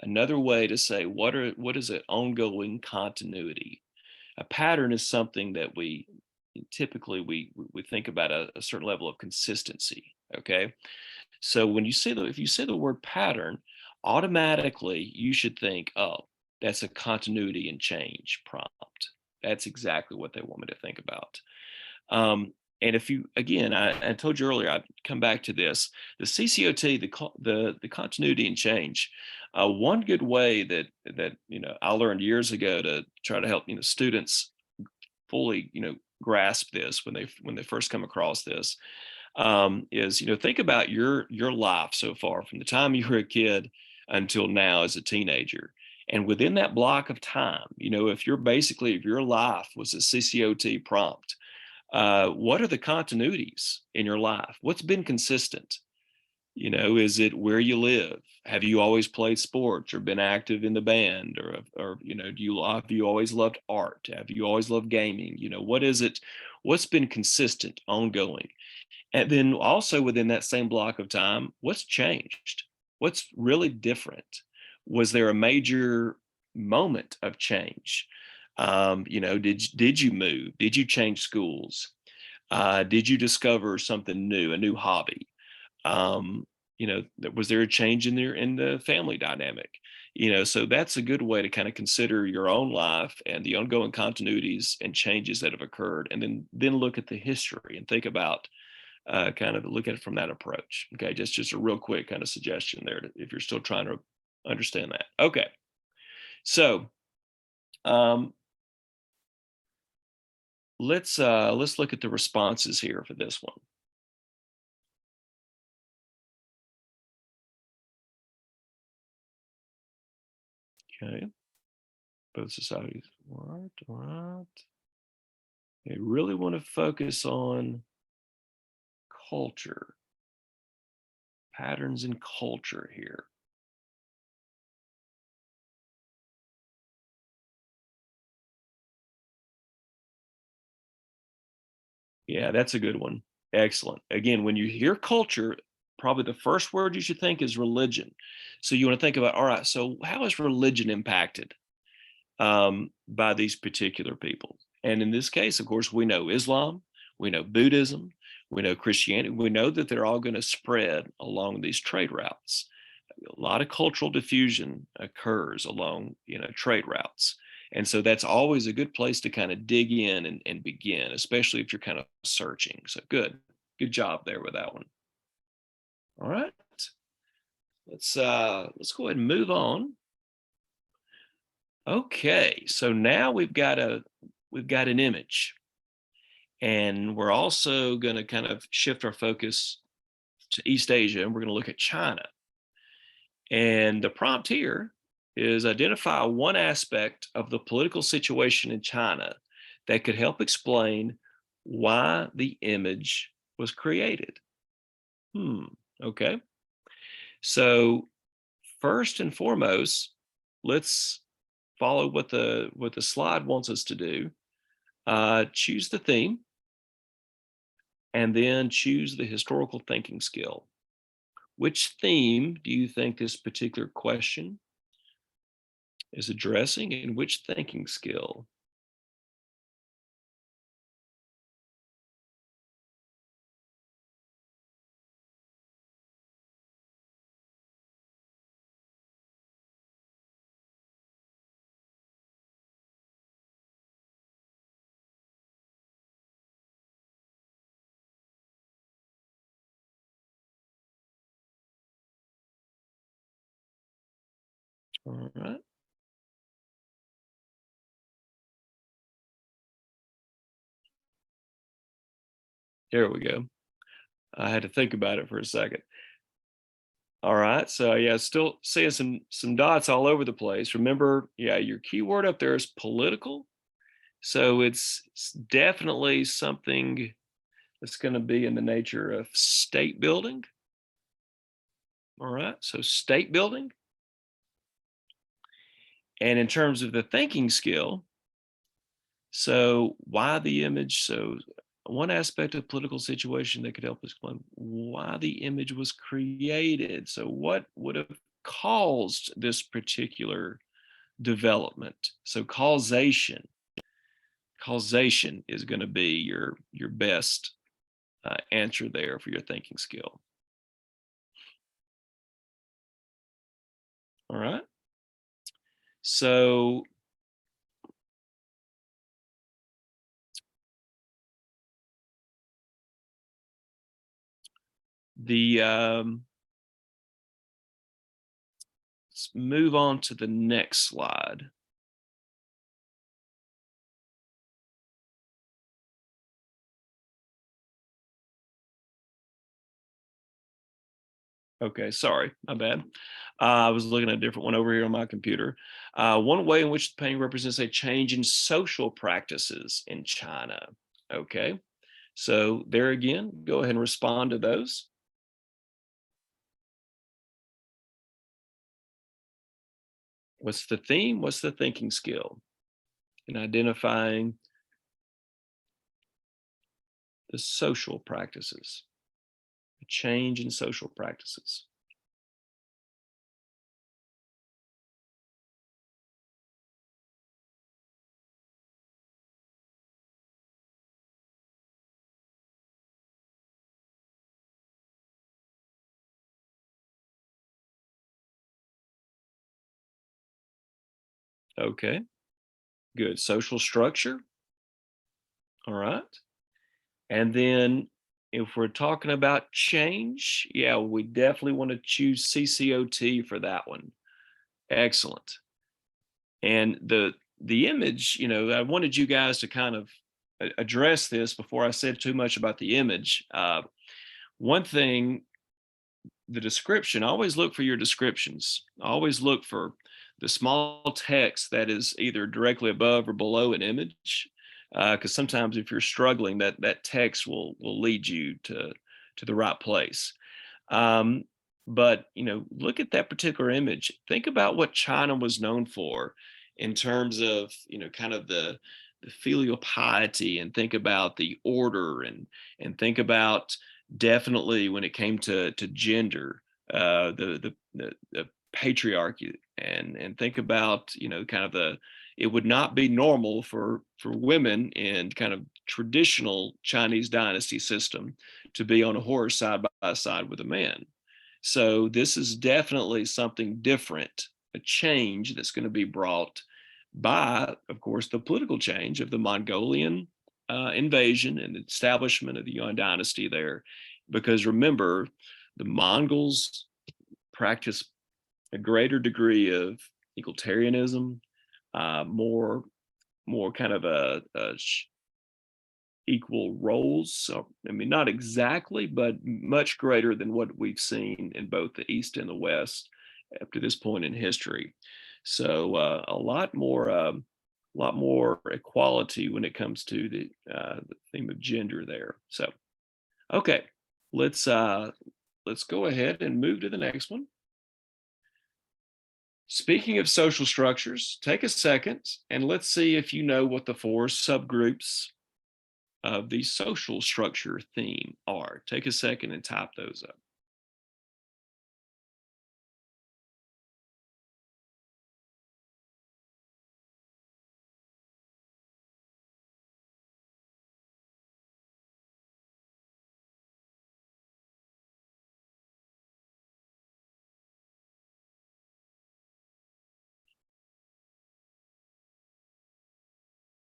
another way to say what is an ongoing continuity. A pattern is something that we typically we think about a certain level of consistency. Okay, so when you say if you say the word pattern, automatically you should think, oh, that's a continuity and change prompt. That's exactly what they want me to think about. And if you, again, I told you earlier, I'd come back to this, the CCOT, the continuity and change. One good way that I learned years ago to try to help students fully grasp this when they first come across this, is think about your life so far from the time you were a kid until now as a teenager. And within that block of time, if your life was a CCOT prompt, What are the continuities in your life? What's been consistent? Is it where you live? Have you always played sports or been active in the band, or have you always loved art? Have you always loved gaming? What is it? What's been consistent, ongoing? And then also within that same block of time, what's changed? What's really different? Was there a major moment of change? Did you move? Did you change schools? Did you discover something new, a new hobby? Was there a change in the family dynamic? So that's a good way to kind of consider your own life and the ongoing continuities and changes that have occurred, and then look at the history and think about kind of look at it from that approach. Okay, just a real quick kind of suggestion there if you're still trying to understand that. Okay, so let's look at the responses here for this one. Okay, both societies. What? They really want to focus on culture, patterns in culture here. Yeah, that's a good one. Excellent. Again, when you hear culture, probably the first word you should think is religion. So you want to think about, all right, so how is religion impacted by these particular people? And in this case, of course, we know Islam, we know Buddhism, we know Christianity. We know that they're all going to spread along these trade routes. A lot of cultural diffusion occurs along, trade routes. And so that's always a good place to kind of dig in and begin, especially if you're kind of searching. So good job there with that one. All right. Let's go ahead and move on. Okay, so now we've got an image, and we're also going to kind of shift our focus to East Asia, and we're going to look at China. And the prompt here is identify one aspect of the political situation in China that could help explain why the image was created. Okay. So first and foremost, let's follow what the slide wants us to do. Choose the theme, and then choose the historical thinking skill. Which theme do you think this particular question is addressing, and which thinking skill? All right. There we go. I had to think about it for a second. All right. So yeah, still seeing some dots all over the place. Remember, yeah, your keyword up there is political. So it's definitely something that's going to be in the nature of state building. All right. So state building. And in terms of the thinking skill, so why the image? So one aspect of political situation that could help explain why the image was created. So what would have caused this particular development? So causation is going to be your best answer there for your thinking skill. All right. So let's move on to the next slide. Okay, sorry, my bad. I was looking at a different one over here on my computer. One way in which the painting represents a change in social practices in China. Okay, So there again, go ahead and respond to those. What's the theme? What's the thinking skill? And identifying the social practices, the change in social practices. Okay, good. Social structure. All right. And then if we're talking about change, yeah, we definitely want to choose CCOT for that one. Excellent. And the image, I wanted you guys to kind of address this before I said too much about the image. One thing, the description, always look for your descriptions. Always look for the small text that is either directly above or below an image, because sometimes if you're struggling, that text will lead you to the right place. Um, but look at that particular image. Think about what China was known for in terms of kind of the filial piety, and think about the order, and think about definitely when it came to gender, the patriarchy, and think about kind of it would not be normal for women in kind of traditional Chinese dynasty system to be on a horse side by side with a man. So this is definitely something different, a change that's going to be brought by, of course, the political change of the Mongolian invasion and establishment of the Yuan dynasty there. Because remember, the Mongols practice a greater degree of egalitarianism, more kind of a equal roles. So, I mean, not exactly, but much greater than what we've seen in both the East and the West up to this point in history. So, a lot more equality when it comes to the theme of gender there. So, okay, let's uh, let's go ahead and move to the next one. Speaking of social structures, take a second and let's see if you know what the four subgroups of the social structure theme are. Take a second and type those up.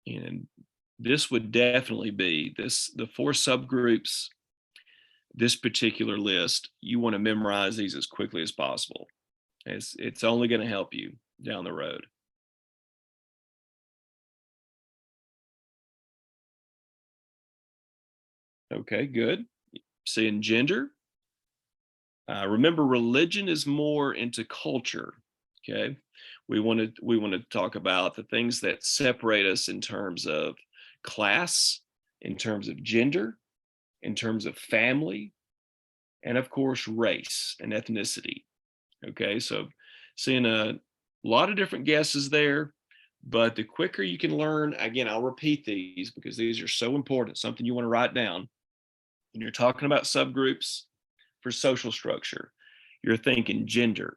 And this would definitely be the four subgroups, this particular list. You want to memorize these as quickly as possible. It's only going to help you down the road. Okay, good. Seeing gender. Remember, religion is more into culture. Okay, we want to talk about the things that separate us in terms of class, in terms of gender, in terms of family, and of course race and ethnicity. Okay, so seeing a lot of different guesses there, but the quicker you can learn, again, I'll repeat these because these are so important, something you want to write down. When you're talking about subgroups for social structure, you're thinking gender.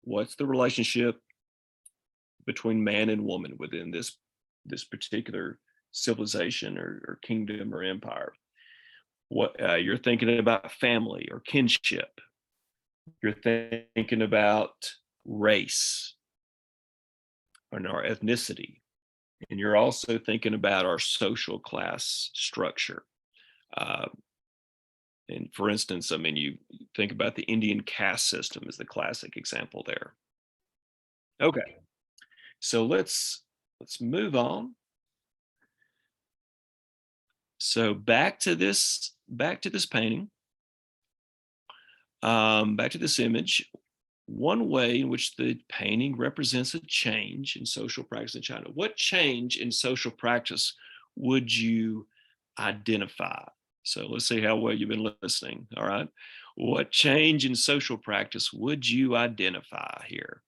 What's the relationship between man and woman within this particular civilization or kingdom or empire? What you're thinking about family or kinship. You're thinking about race and our ethnicity. And you're also thinking about our social class structure. Uh, and for instance, I mean, you think about the Indian caste system as the classic example there. Okay, so let's move on. So back to this painting, back to this image. One way in which the painting represents a change in social practice in China. What change in social practice would you identify. So let's see how well you've been listening. All right. What change in social practice would you identify here?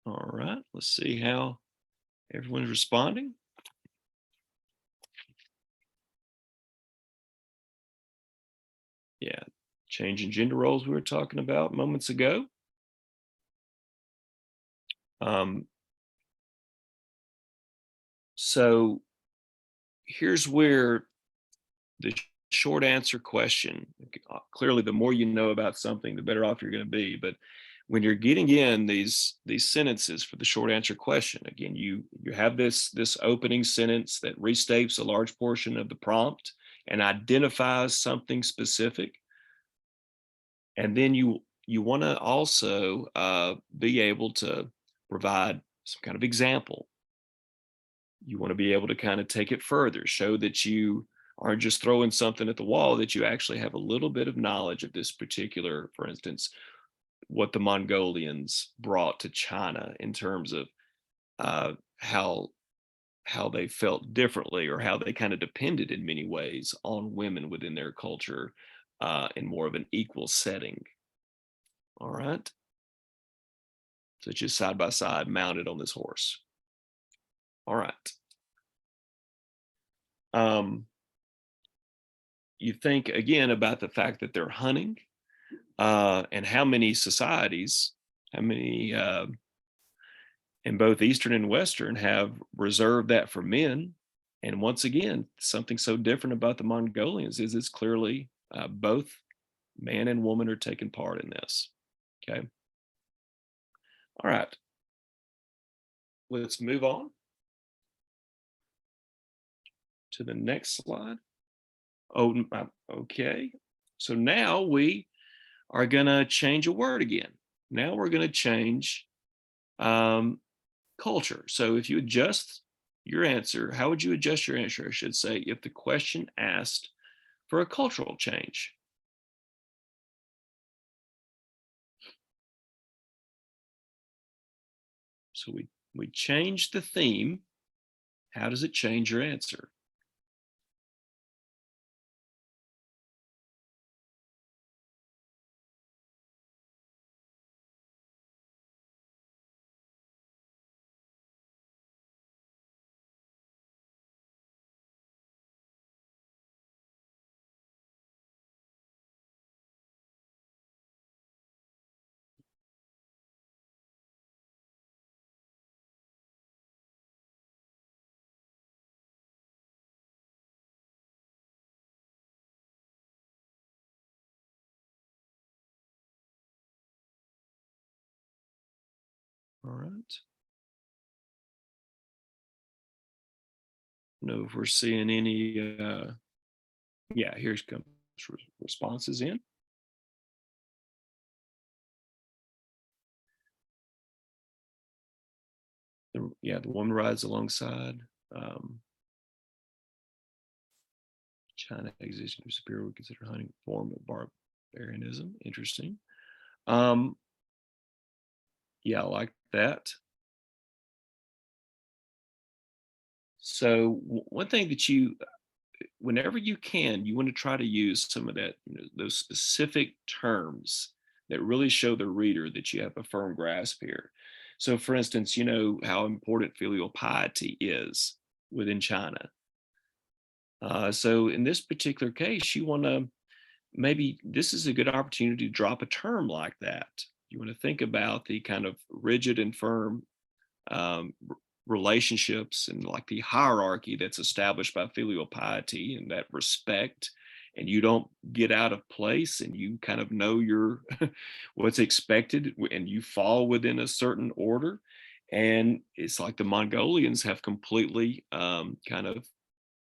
All right. Let's see how everyone's responding. Yeah. Change in gender roles we were talking about moments ago. Um, so here's where the short answer question, clearly the more you know about something, the better off you're going to be. But when you're getting in these sentences for the short answer question, again, you have this opening sentence that restates a large portion of the prompt and identifies something specific. And then you want to also be able to provide some kind of example. You want to be able to kind of take it further, show that you aren't just throwing something at the wall, that you actually have a little bit of knowledge of this particular, for instance, what the Mongolians brought to China in terms of uh, how how they felt differently, or how they kind of depended in many ways on women within their culture in more of an equal setting. All right. So it's just side by side mounted on this horse. All right. Um, you think again about the fact that they're hunting, and how many societies, how many in both Eastern and Western have reserved that for men. And once again, something so different about the Mongolians is it's clearly both man and woman are taking part in this. Okay. All right. Let's move on to the next slide. Oh, okay. So now we are going to change a word again. Now we're going to change um, culture. So if you adjust your answer, how would you adjust your answer? I should say, if the question asked for a cultural change. So we change the theme. How does it change your answer? All right. Know if we're seeing any. Yeah, here's comes responses in. Yeah, the woman rides alongside. Um, China existing superior would consider hunting form of barbarianism. Interesting. Um, yeah, I like that. So one thing that you, whenever you can, you want to try to use some of that, those specific terms that really show the reader that you have a firm grasp here. So, for instance, you know how important filial piety is within China. So, in this particular case, you want to, maybe this is a good opportunity to drop a term like that. You want to think about the kind of rigid and firm um, relationships and like the hierarchy that's established by filial piety and that respect, and you don't get out of place, and you kind of know your what's expected, and you fall within a certain order. And it's like the Mongolians have completely kind of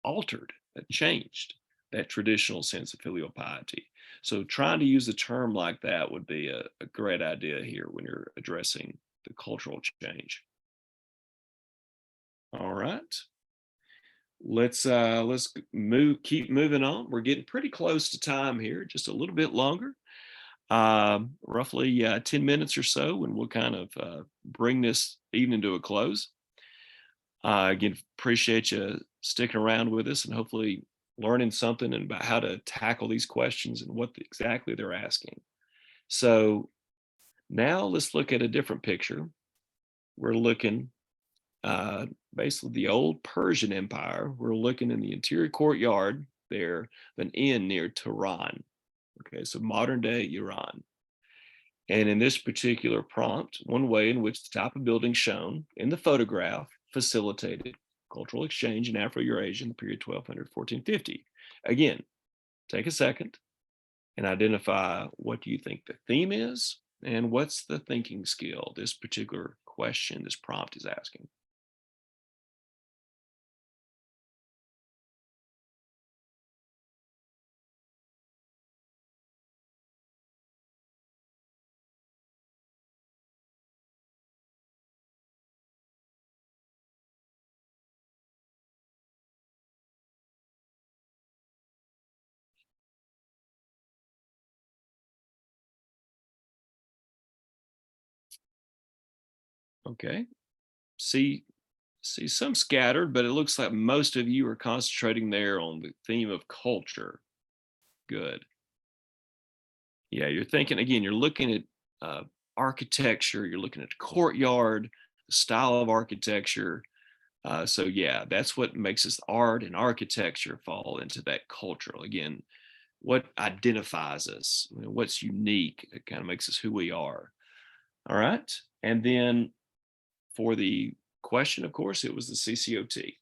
altered, that changed that traditional sense of filial piety. So trying to use a term like that would be a great idea here when you're addressing the cultural change. All right. Let's keep moving on. We're getting pretty close to time here, just a little bit longer. Roughly 10 minutes or so, and we'll kind of bring this evening to a close. Again, appreciate you sticking around with us and hopefully learning something about how to tackle these questions and what exactly they're asking. So now let's look at a different picture. We're looking basically the old Persian Empire. We're looking in the interior courtyard there, an inn near Tehran. Okay, so modern day Iran. And in this particular prompt, one way in which the type of building shown in the photograph facilitated cultural exchange in Afro-Eurasia in the period 1200 1450. Again, take a second and identify what do you think the theme is and what's the thinking skill this particular question, this prompt is asking. Okay, see some scattered, but it looks like most of you are concentrating there on the theme of culture. Good. Yeah, you're thinking again, you're looking at architecture, you're looking at the courtyard, the style of architecture. So yeah, that's what makes us art and architecture fall into that cultural. Again, what identifies us, what's unique, it kind of makes us who we are. All right. And then for the question, of course, it was the CCOT.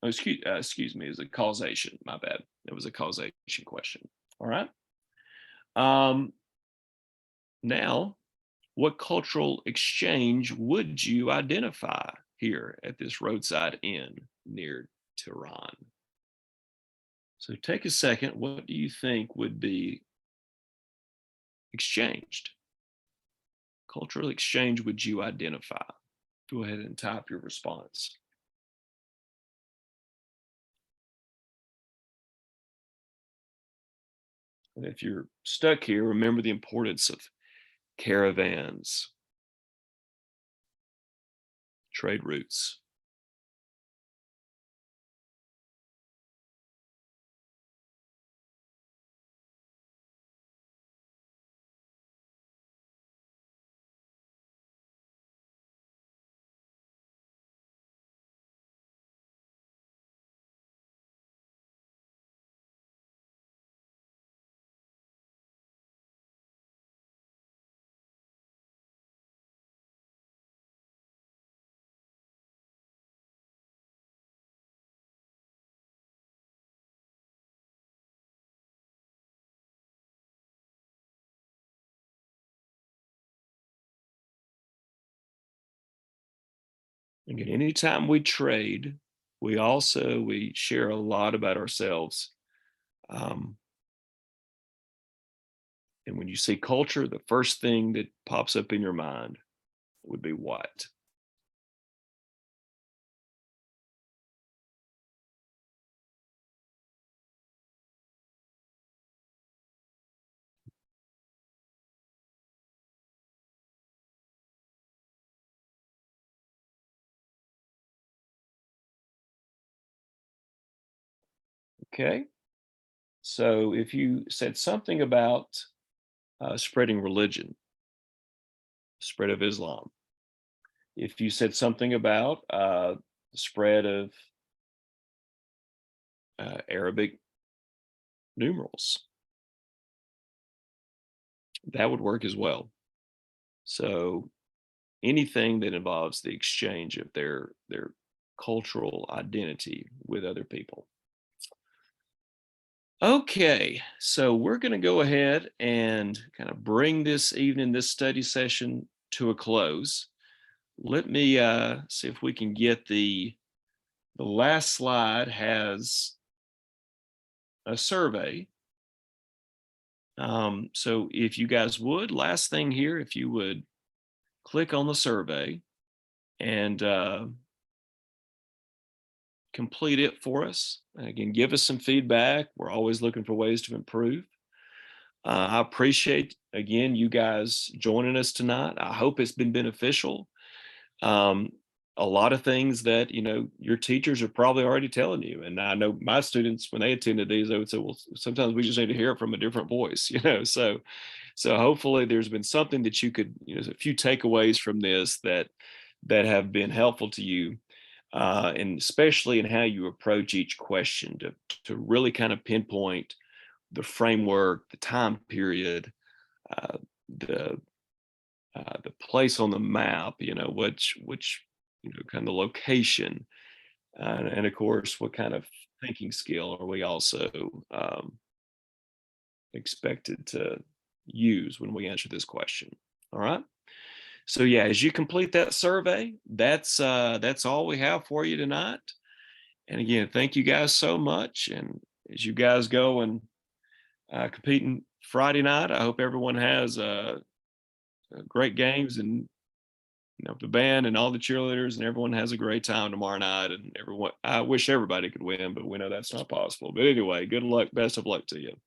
Oh, excuse me, it was a causation. My bad. It was a causation question. All right. Um, now, what cultural exchange would you identify here at this roadside inn near Tehran? So take a second. What do you think would be exchanged? Cultural exchange would you identify? Go ahead and type your response. And if you're stuck here, remember the importance of caravans, trade routes. Again, anytime we trade, we share a lot about ourselves. Um, and when you see culture, the first thing that pops up in your mind would be what? Okay. So if you said something about spreading religion, spread of Islam, if you said something about the spread of Arabic numerals, that would work as well. So anything that involves the exchange of their cultural identity with other people. Okay, so we're going to go ahead and kind of bring this evening, this study session to a close. Let me see if we can get the the last slide has a survey. So if you guys would, last thing here, if you would click on the survey and complete it for us. And again, give us some feedback. We're always looking for ways to improve. I appreciate, again, you guys joining us tonight. I hope it's been beneficial. Um, a lot of things that, you know, your teachers are probably already telling you. And I know my students, when they attended these, they would say, well, sometimes we just need to hear it from a different voice, you know. So hopefully there's been something that you could, you know, a few takeaways from this that have been helpful to you. And especially in how you approach each question to really kind of pinpoint the framework, the time period, uh, the the place on the map, you know, which you know, kind of location, and of course, what kind of thinking skill are we also expected to use when we answer this question? All right. So yeah, as you complete that survey, that's all we have for you tonight. And again, thank you guys so much. And as you guys go and competing Friday night, I hope everyone has great games, and you know, the band and all the cheerleaders and everyone has a great time tomorrow night. And everyone, I wish everybody could win, but we know that's not possible. But anyway, good luck, best of luck to you.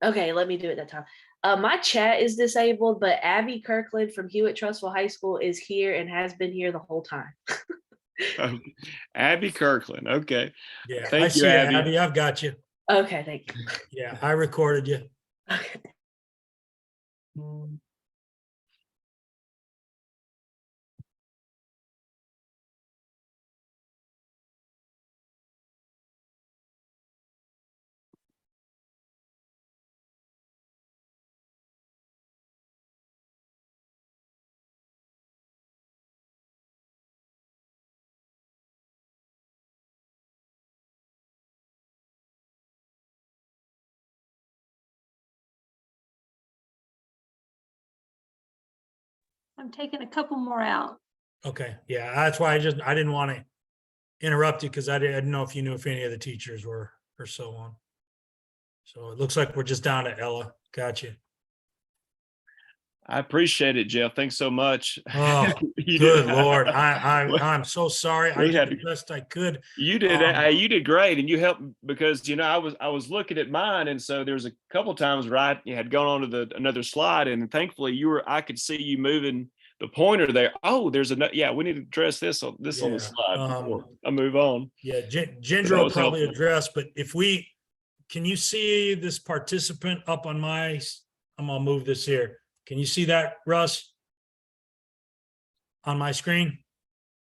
Okay, let me do it that time. My chat is disabled, but Abby Kirkland from Hewitt Trussville High School is here and has been here the whole time. Oh, Abby Kirkland. Okay. Yeah, I Thank you, see you, Abby. Abby. I've got you. Okay, thank you. Yeah, I recorded you. Okay. I'm taking a couple more out. Okay, yeah, that's why I didn't want to interrupt you because I didn't know if you knew if any of the teachers were or so on. So it looks like we're just down to Ella. Gotcha. I appreciate it, Jeff. Thanks so much. Oh, You good did. Lord. I'm so sorry. I We did had the best I could. You did. You did great, and you helped because I was looking at mine, and so there's a couple times where you had gone on to another slide, and thankfully I could see you moving the pointer there. Oh, there's another. Yeah, we need to address this on the Yeah, slide before I move on. Yeah, So Ginger that will was probably helpful. address, but can you see this participant up on I'm gonna move this here. Can you see that, Russ? On my screen?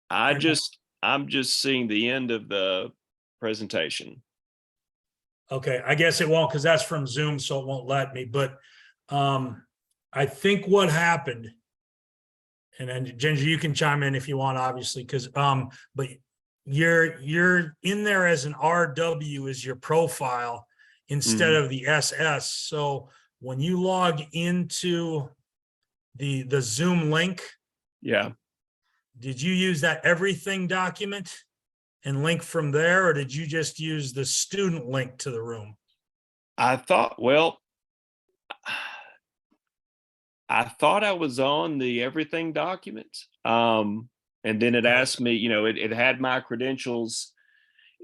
I'm just seeing the end of the presentation. Okay, I guess it won't because that's from Zoom, so it won't let me, but I think what happened, and then Ginger, you can chime in if you want, obviously, because but you're in there as an RW as your profile instead of the SS. So when you log into the Zoom link, Yeah. did you use that everything document and link from there, or did you just use the student link to the room? I thought I was on the everything document. And then it asked me, it had my credentials.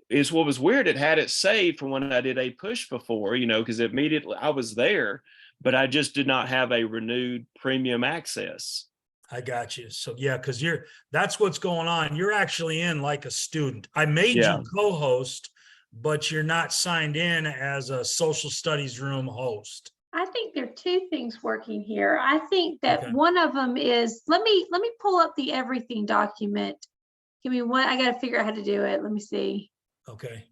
Is what was weird. It had it saved from when I did a push before, because immediately I was there, but I just did not have a renewed premium access. I got you. So yeah, because that's what's going on. You're actually in like a student. I made you co-host, but you're not signed in as a social studies room host. I think there are two things working here. I think that Okay. one of them is, let me pull up the everything document. Give me one, I got to figure out how to do it. Let me see. Okay.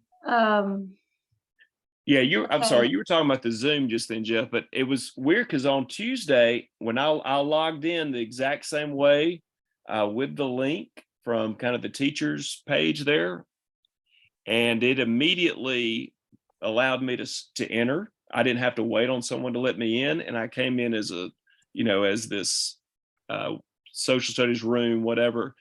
Yeah, I'm sorry, Okay. you were talking about the Zoom just then, Jeff, but it was weird because on Tuesday, when I logged in the exact same way with the link from kind of the teacher's page there, and it immediately allowed me to enter. I didn't have to wait on someone to let me in, and I came in as as this social studies room, whatever.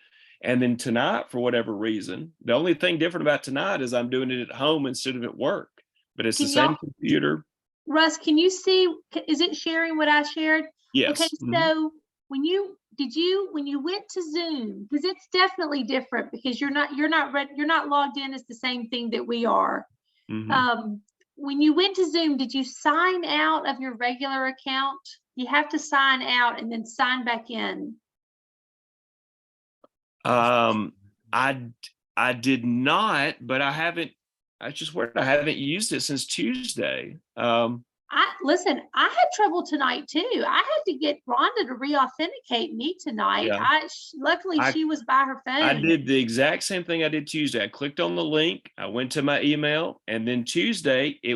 And then tonight, for whatever reason, the only thing different about tonight is I'm doing it at home instead of at work, but it's the same computer. Russ, can you see, is it sharing what I shared? Yes. Okay, so when you went to Zoom, because it's definitely different because you're not logged in as the same thing that we are. When you went to Zoom, did you sign out of your regular account? You have to sign out and then sign back in. I did not, but I haven't. I just weird. I haven't used it since Tuesday. Listen, I had trouble tonight too. I had to get Rhonda to re-authenticate me tonight. Yeah. Luckily she was by her phone. I did the exact same thing I did Tuesday. I clicked on the link, I went to my email, and then Tuesday I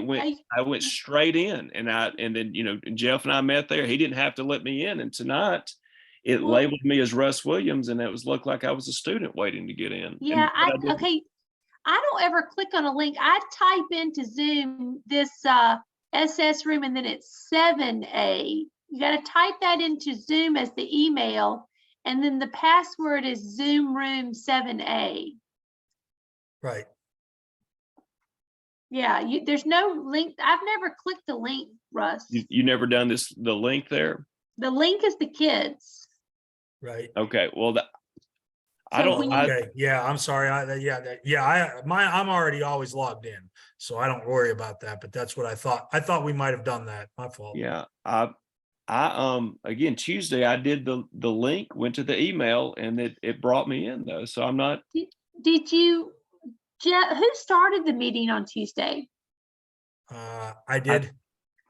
went straight in, and then Jeff and I met there. He didn't have to let me in, and tonight it labeled me as Russ Williams, and it looked like I was a student waiting to get in. Yeah, okay. I don't ever click on a link. I type into Zoom this SS room, and then it's 7A. You got to type that into Zoom as the email, and then the password is Zoom room 7A. Right. Yeah, there's no link. I've never clicked the link, Russ. You never done the link there? The link is the kids. Right. Okay. Well, okay. Yeah, I'm sorry. I'm already always logged in, so I don't worry about that. But that's what I thought. I thought we might have done that. My fault. Yeah. I again Tuesday I did the link, went to the email, and it brought me in though. So I'm not. Did you, Jeff? Who started the meeting on Tuesday? I did.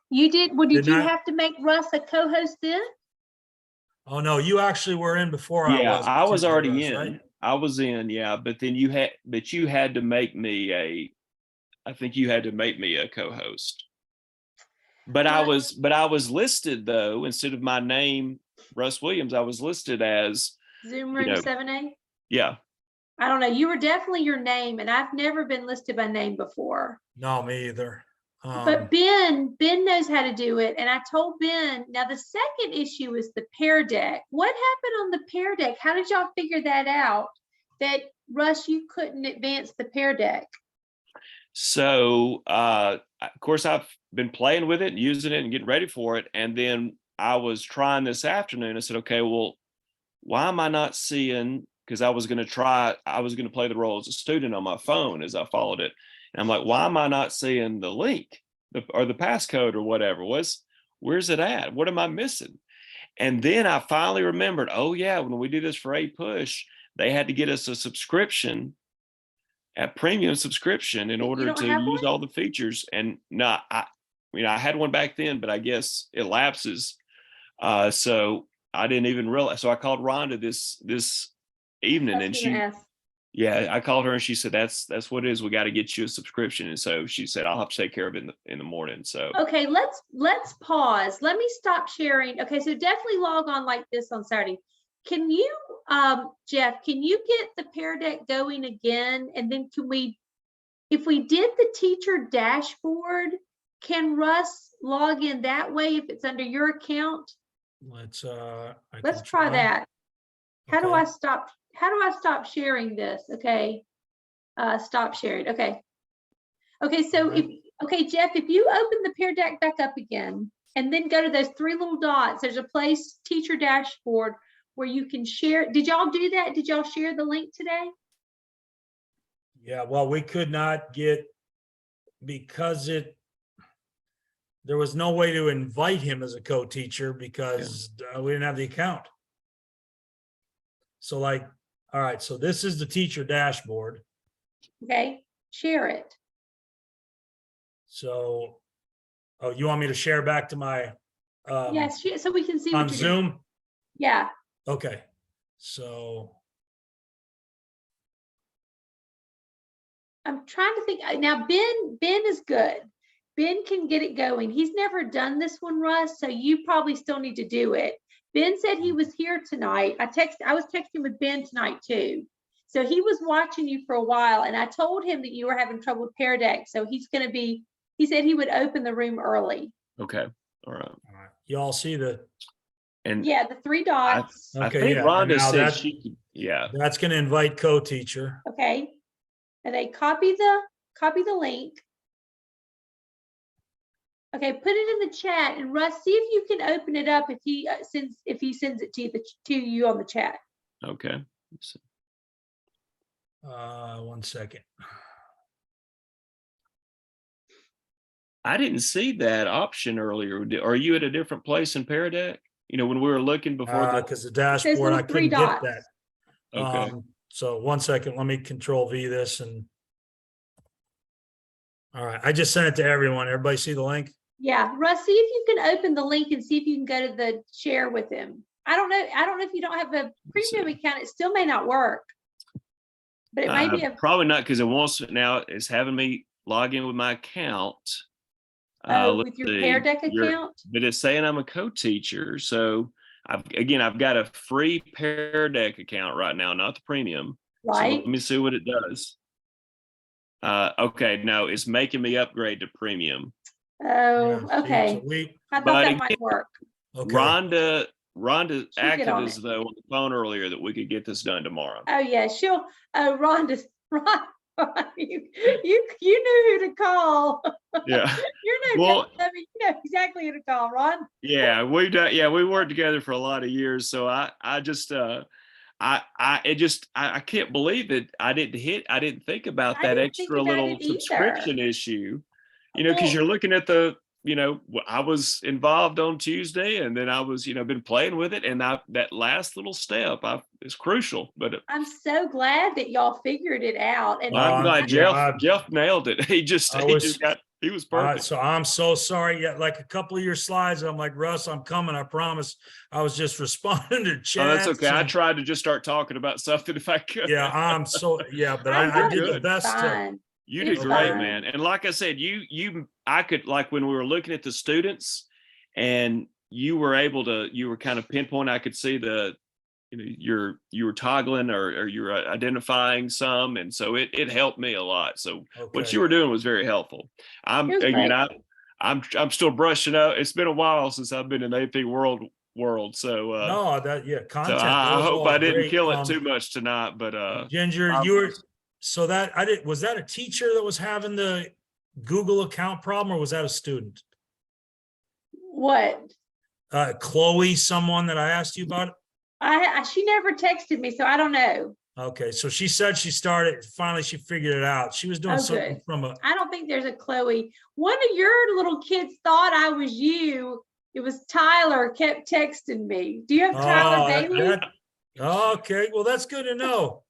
You did. Well, did you have to make Russ a co-host then? Oh no, you actually were in before I was. I was already in. Right? I was in, yeah. But then you had to make me I think you had to make me a co-host. But I was listed though, instead of my name, Russ Williams, I was listed as Zoom room 7A. Yeah. I don't know. You were definitely your name, and I've never been listed by name before. No, me either. But Ben knows how to do it. And I told Ben, now the second issue is the Pear Deck. What happened on the Pear Deck? How did y'all figure that out? That Russ, you couldn't advance the Pear Deck. So, of course, I've been playing with it and using it and getting ready for it. And then I was trying this afternoon. I said, okay, well, why am I not seeing? Because I was going to play the role as a student on my phone as I followed it. And I'm like, why am I not seeing the link or the passcode or whatever? Where's it at? What am I missing? And then I finally remembered, oh yeah, when we did this for APWH, they had to get us a subscription, a premium subscription, in order to use all the features. And no, I had one back then, but I guess it lapses. So I didn't even realize. So I called Rhonda this evening, and I called her and she said, that's what it is. We got to get you a subscription. And so she said, I'll have to take care of it in the morning. So, okay, let's pause. Let me stop sharing. Okay. So definitely log on like this on Saturday. Can you, Jeff, can you get the Pear Deck going again? And then if we did the teacher dashboard, can Russ log in that way if it's under your account? Let's try that. How do I stop sharing this? Okay. Stop sharing. Okay. Okay. So Jeff, if you open the Pear Deck back up again, and then go to those three little dots, there's a place, teacher dashboard, where you can share. Did y'all do that? Did y'all share the link today? Yeah, well, we could not get, because there was no way to invite him as a co-teacher because we didn't have the account. So all right, so this is the teacher dashboard. Okay, share it. So, oh, you want me to share back to my yes, so we can see on what you're Zoom? doing. Yeah. Okay, so I'm trying to think. Now, Ben is good. Ben can get it going. He's never done this one, Russ, so you probably still need to do it. Ben said he was here tonight. I was texting with Ben tonight too. So he was watching you for a while, and I told him that you were having trouble with Pear Deck. So he said he would open the room early. okay. All right. you all see the, the three dots. I okay, think yeah. Rhonda Now said she could, that's going to invite co-teacher. Okay. And they copy the link. Okay, put it in the chat, and Russ, see if you can open it up if he sends it to you on the chat. Okay. 1 second. I didn't see that option earlier. Are you at a different place in Pear Deck? When we were looking before Because the dashboard, I couldn't get that. Okay. So 1 second, let me Control V this and. All right, I just sent it to everyone. Everybody see the link? Yeah, Russ, see if you can open the link and see if you can go to the share with him. I don't know if you don't have a premium account, it still may not work. But it might be probably not, because it wants now. It's having me log in with my account. With your Pear Deck account? But it's saying I'm a co-teacher. So I've got a free Pear Deck account right now, not the premium. Right. So let me see what it does. Okay, no, it's making me upgrade to premium. Oh, Yeah, okay. I thought that might work. Okay. Rhonda acted as though on the phone earlier that we could get this done tomorrow. Oh yeah, Ron, you knew who to call. Yeah. You know exactly who to call, Ron. Yeah, we worked together for a lot of years. So I can't believe that I didn't think about that extra little subscription issue, because you're looking at I was involved on Tuesday, and then I was, been playing with it, and that last little step is crucial. But I'm so glad that y'all figured it out. And I'm glad Jeff nailed it. He was perfect. So I'm so sorry. Yeah, like a couple of your slides, I'm like, Russ, I'm coming. I promise. I was just responding to chat. Oh, that's okay. I tried to just start talking about something if I could. Yeah, but I did the best. You did great, man. And like I said, I could, like when we were looking at the students, and you were kind of pinpoint, I could see the you were toggling or you're identifying some, and so it helped me a lot. So what you were doing was very helpful. It was great. I'm still brushing up. It's been a while since I've been in AP world. So No, content. so that I was hope all I didn't great. kill it too much tonight. But Ginger, so that was that a teacher that was having the Google account problem, or was that a student? What? Chloe, someone that I asked you about. She never texted me, so I don't know. Okay, so she said she finally she figured it out. She was doing something from I don't think there's a Chloe. One of your little kids thought I was you. It was Tyler, kept texting me. Do you have Tyler Bailey? Okay, well, that's good to know.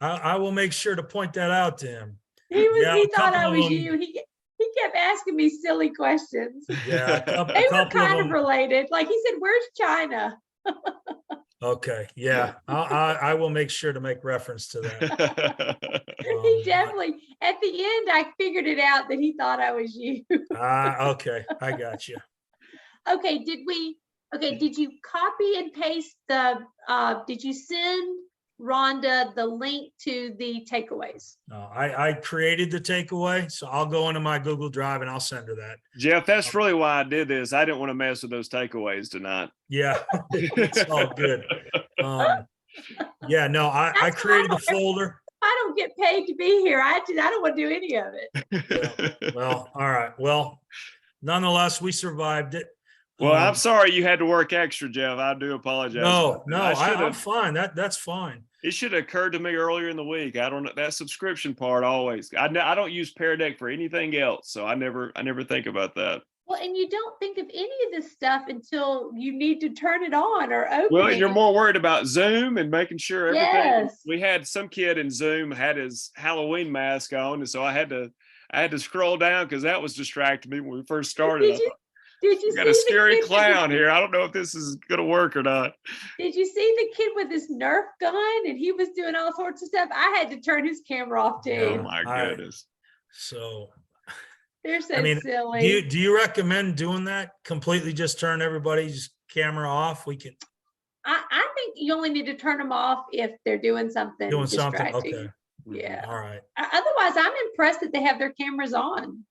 I will make sure to point that out to him. He thought I was you. He kept asking me silly questions. Yeah, they were kind of related. Like he said, "Where's China?" Okay, yeah, I will make sure to make reference to that. He definitely, at the end, I figured it out that he thought I was you. Okay, I got you. Okay, did you copy and paste did you send Rhonda the link to the takeaways? No, I created the takeaway, so I'll go into my Google Drive and I'll send her that. Jeff, that's really why I did this. I didn't want to mess with those takeaways tonight. Yeah, it's all good. Yeah, no, I created the folder. I don't get paid to be here. I don't want to do any of it. Yeah, well, all right. Well, nonetheless, we survived it. Well, I'm sorry you had to work extra, Jeff. I do apologize. No, I'm fine. That's fine. It should have occurred to me earlier in the week. I don't know that subscription part always. I don't use Pear Deck for anything else, so I never think about that. Well, and you don't think of any of this stuff until you need to turn it on or open. Well, you're more worried about Zoom and making sure everything. Yes. We had some kid in Zoom had his Halloween mask on, and so I had to scroll down because that was distracting me when we first started. Did you got a scary clown here? I don't know if this is gonna work or not. Did you see the kid with his Nerf gun and he was doing all sorts of stuff? I had to turn his camera off too. Oh my goodness! So they're so silly. Do you recommend doing that? Completely just turn everybody's camera off? We can. I think you only need to turn them off if they're doing something. Okay. Yeah. All right. Otherwise, I'm impressed that they have their cameras on.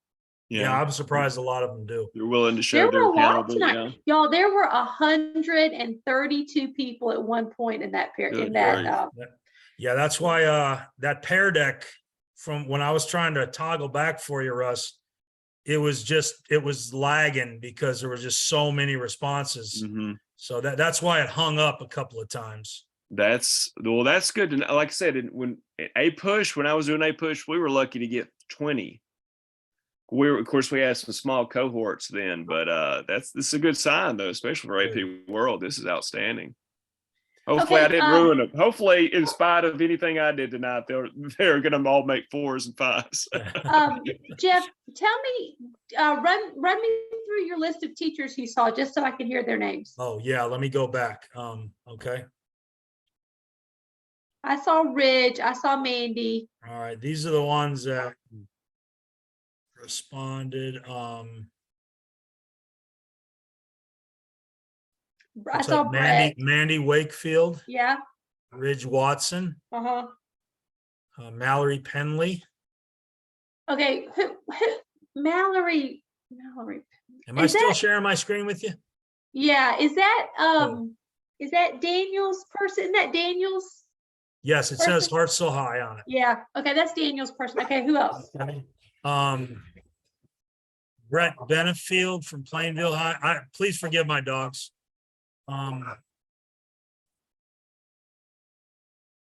Yeah, I'm surprised a lot of them do. You're willing to show their camera. Yeah. Y'all, there were 132 people at one point in that period. Yeah, that's why that Pear Deck, from when I was trying to toggle back for you, Russ, it was lagging because there were just so many responses. Mm-hmm. So that's why it hung up a couple of times. That's good to know. Like I said, when I was doing APWH, we were lucky to get 20. Of course we had some small cohorts then, but this is a good sign though, especially for AP World. This is outstanding. Hopefully I didn't ruin them. Hopefully, in spite of anything I did tonight, they're going to all make 4s and 5s. Jeff, tell me, run me through your list of teachers you saw, just so I can hear their names. Oh yeah, let me go back. Okay. I saw Ridge. I saw Mandy. All right, these are the ones that responded. I saw Mandy Wakefield. Yeah. Ridge Watson. Mallory Penley. Okay, who Mallory. Am I still sharing my screen with you? Yeah. Is that Daniel's person? Isn't that Daniel's? Yes, it says Heart So High on it. Yeah. Okay, that's Daniel's person. Okay, who else? Brett Benefield from Plainville High. Please forgive my dogs.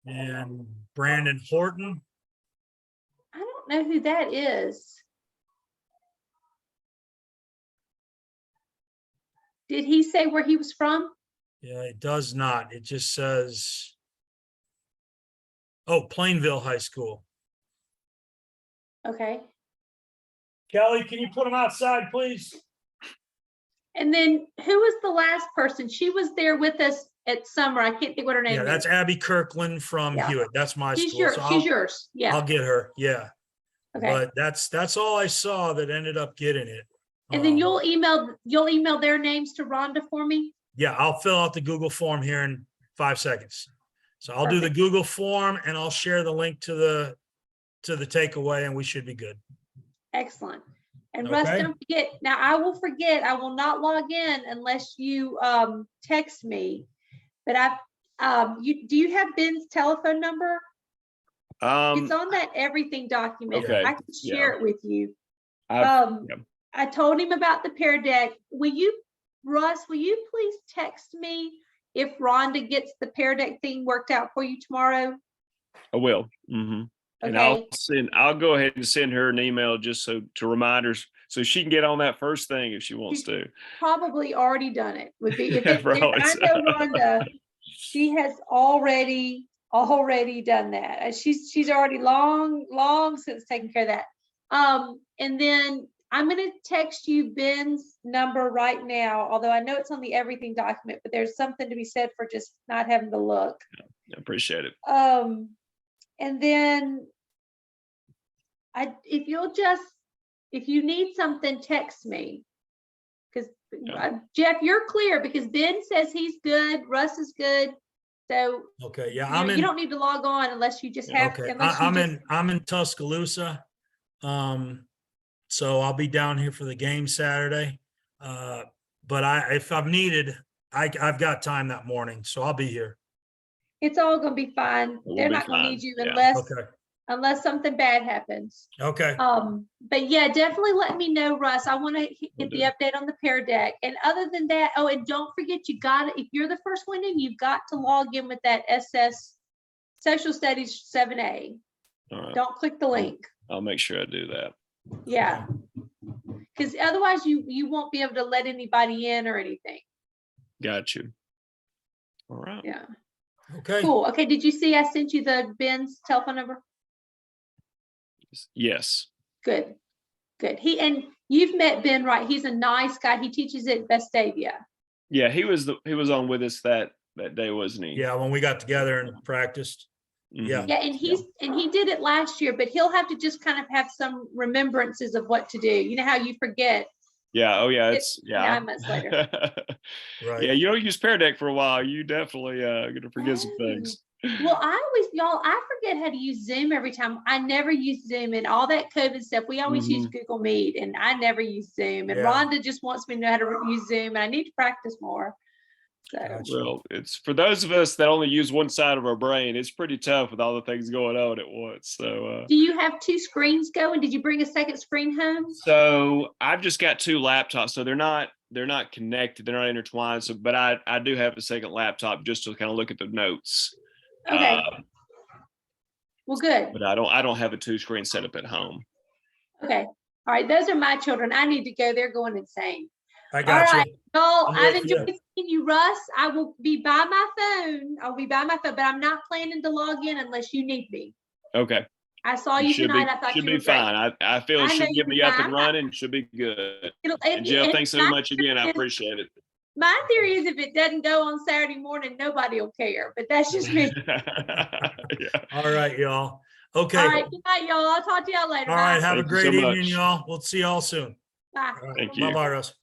And Brandon Horton. I don't know who that is. Did he say where he was from? Yeah, it does not. It just says, Plainville High School. Okay. Kelly, can you put them outside, please? And then who was the last person? She was there with us at summer. I can't think what her name is. Yeah, that's Abby Kirkland from Hewitt. That's my school. She's yours. Yeah. I'll get her. Yeah. Okay. But that's all I saw that ended up getting it. And then you'll email their names to Rhonda for me? Yeah, I'll fill out the Google form here in 5 seconds. So I'll do the Perfect. Google form and I'll share the link to the takeaway and we should be good. Excellent. And Russ, Okay. don't forget, now I will forget, I will not log in unless you text me. But do you have Ben's telephone number? It's on that everything document. Okay, I can share it with you. Yeah. I told him about the Pear Deck. Russ, will you please text me if Rhonda gets the Pear Deck thing worked out for you tomorrow? I will. Mm-hmm. And Okay. I'll go ahead and send her an email just to remind her so she can get on that first thing if she wants to. Probably already done it. Would be if I Probably so. know Rhonda, she has already done that. And she's already long since taken care of that. And then I'm going to text you Ben's number right now, although I know it's on the everything document, but there's something to be said for just not having to look. I appreciate it. And then if you need something, text me. Because Jeff, you're clear because Ben says he's good, Russ is good. So Okay, yeah, you don't need to log on unless you just have. Okay, Unless you I'm in Tuscaloosa. So I'll be down here for the game Saturday. But if I'm needed, I've got time that morning, so I'll be here. It's all gonna be fine. We'll They're be not gonna fine. need you Yeah. unless something bad happens. Okay. But yeah, definitely let me know, Russ. I want to get the update on the Pear Deck. And other than that, oh, and don't forget, if you're the first one in, you've got to log in with that SS Social Studies 7A. All right. Don't click the link. I'll make sure I do that. Yeah. Because otherwise you won't be able to let anybody in or anything. Got you. All right. Yeah. Okay. Cool. Okay. Did you see I sent you the Ben's telephone number? Yes. Good. And you've met Ben, right? He's a nice guy. He teaches at Vestavia. Yeah, he was on with us that day, wasn't he? Yeah, when we got together and practiced. Mhm. Yeah. Yeah, and he did it last year, but he'll have to just kind of have some remembrances of what to do. You know how you forget. Yeah. Oh yeah. It's 9 months later. Right. Yeah, you don't use Pear Deck for a while. You definitely gonna forget some things. Well, I forget how to use Zoom every time. I never use Zoom and all that COVID stuff. We always use Google Meet and I never use Zoom. And Yeah. Rhonda just wants me to know how to use Zoom and I need to practice more. So Gotcha. Well, it's for those of us that only use one side of our brain, it's pretty tough with all the things going on at once. So do you have 2 screens going? Did you bring a second screen home? so I've just got 2 laptops. So they're not connected, they're not intertwined. So but I do have a second laptop just to kind of look at the notes. Okay. Well, good. But I don't have a 2-screen setup at home. Okay. All right. Those are my children. I need to go. They're going insane. I got All right. Y'all, I'm I've with you. enjoyed seeing you, Russ. I will be by my phone. I'll be by my phone, but I'm not planning to log in unless you need me. Okay. I saw you should tonight. I thought should you be were great. fine. I feel I it know should you'll get be me up fine. and running. Should be good. It'll- And Jeff, and thanks so my much again. I theory is- appreciate it. My theory is if it doesn't go on Saturday morning, nobody will care, but that's just me. Yeah. All right, y'all. Okay. All right. Good night, y'all. I'll talk to y'all later. All Bye. right. Have a Thank you great so evening, much. y'all. We'll see y'all soon. Bye. All right. Thank you. Bye-bye, Russ.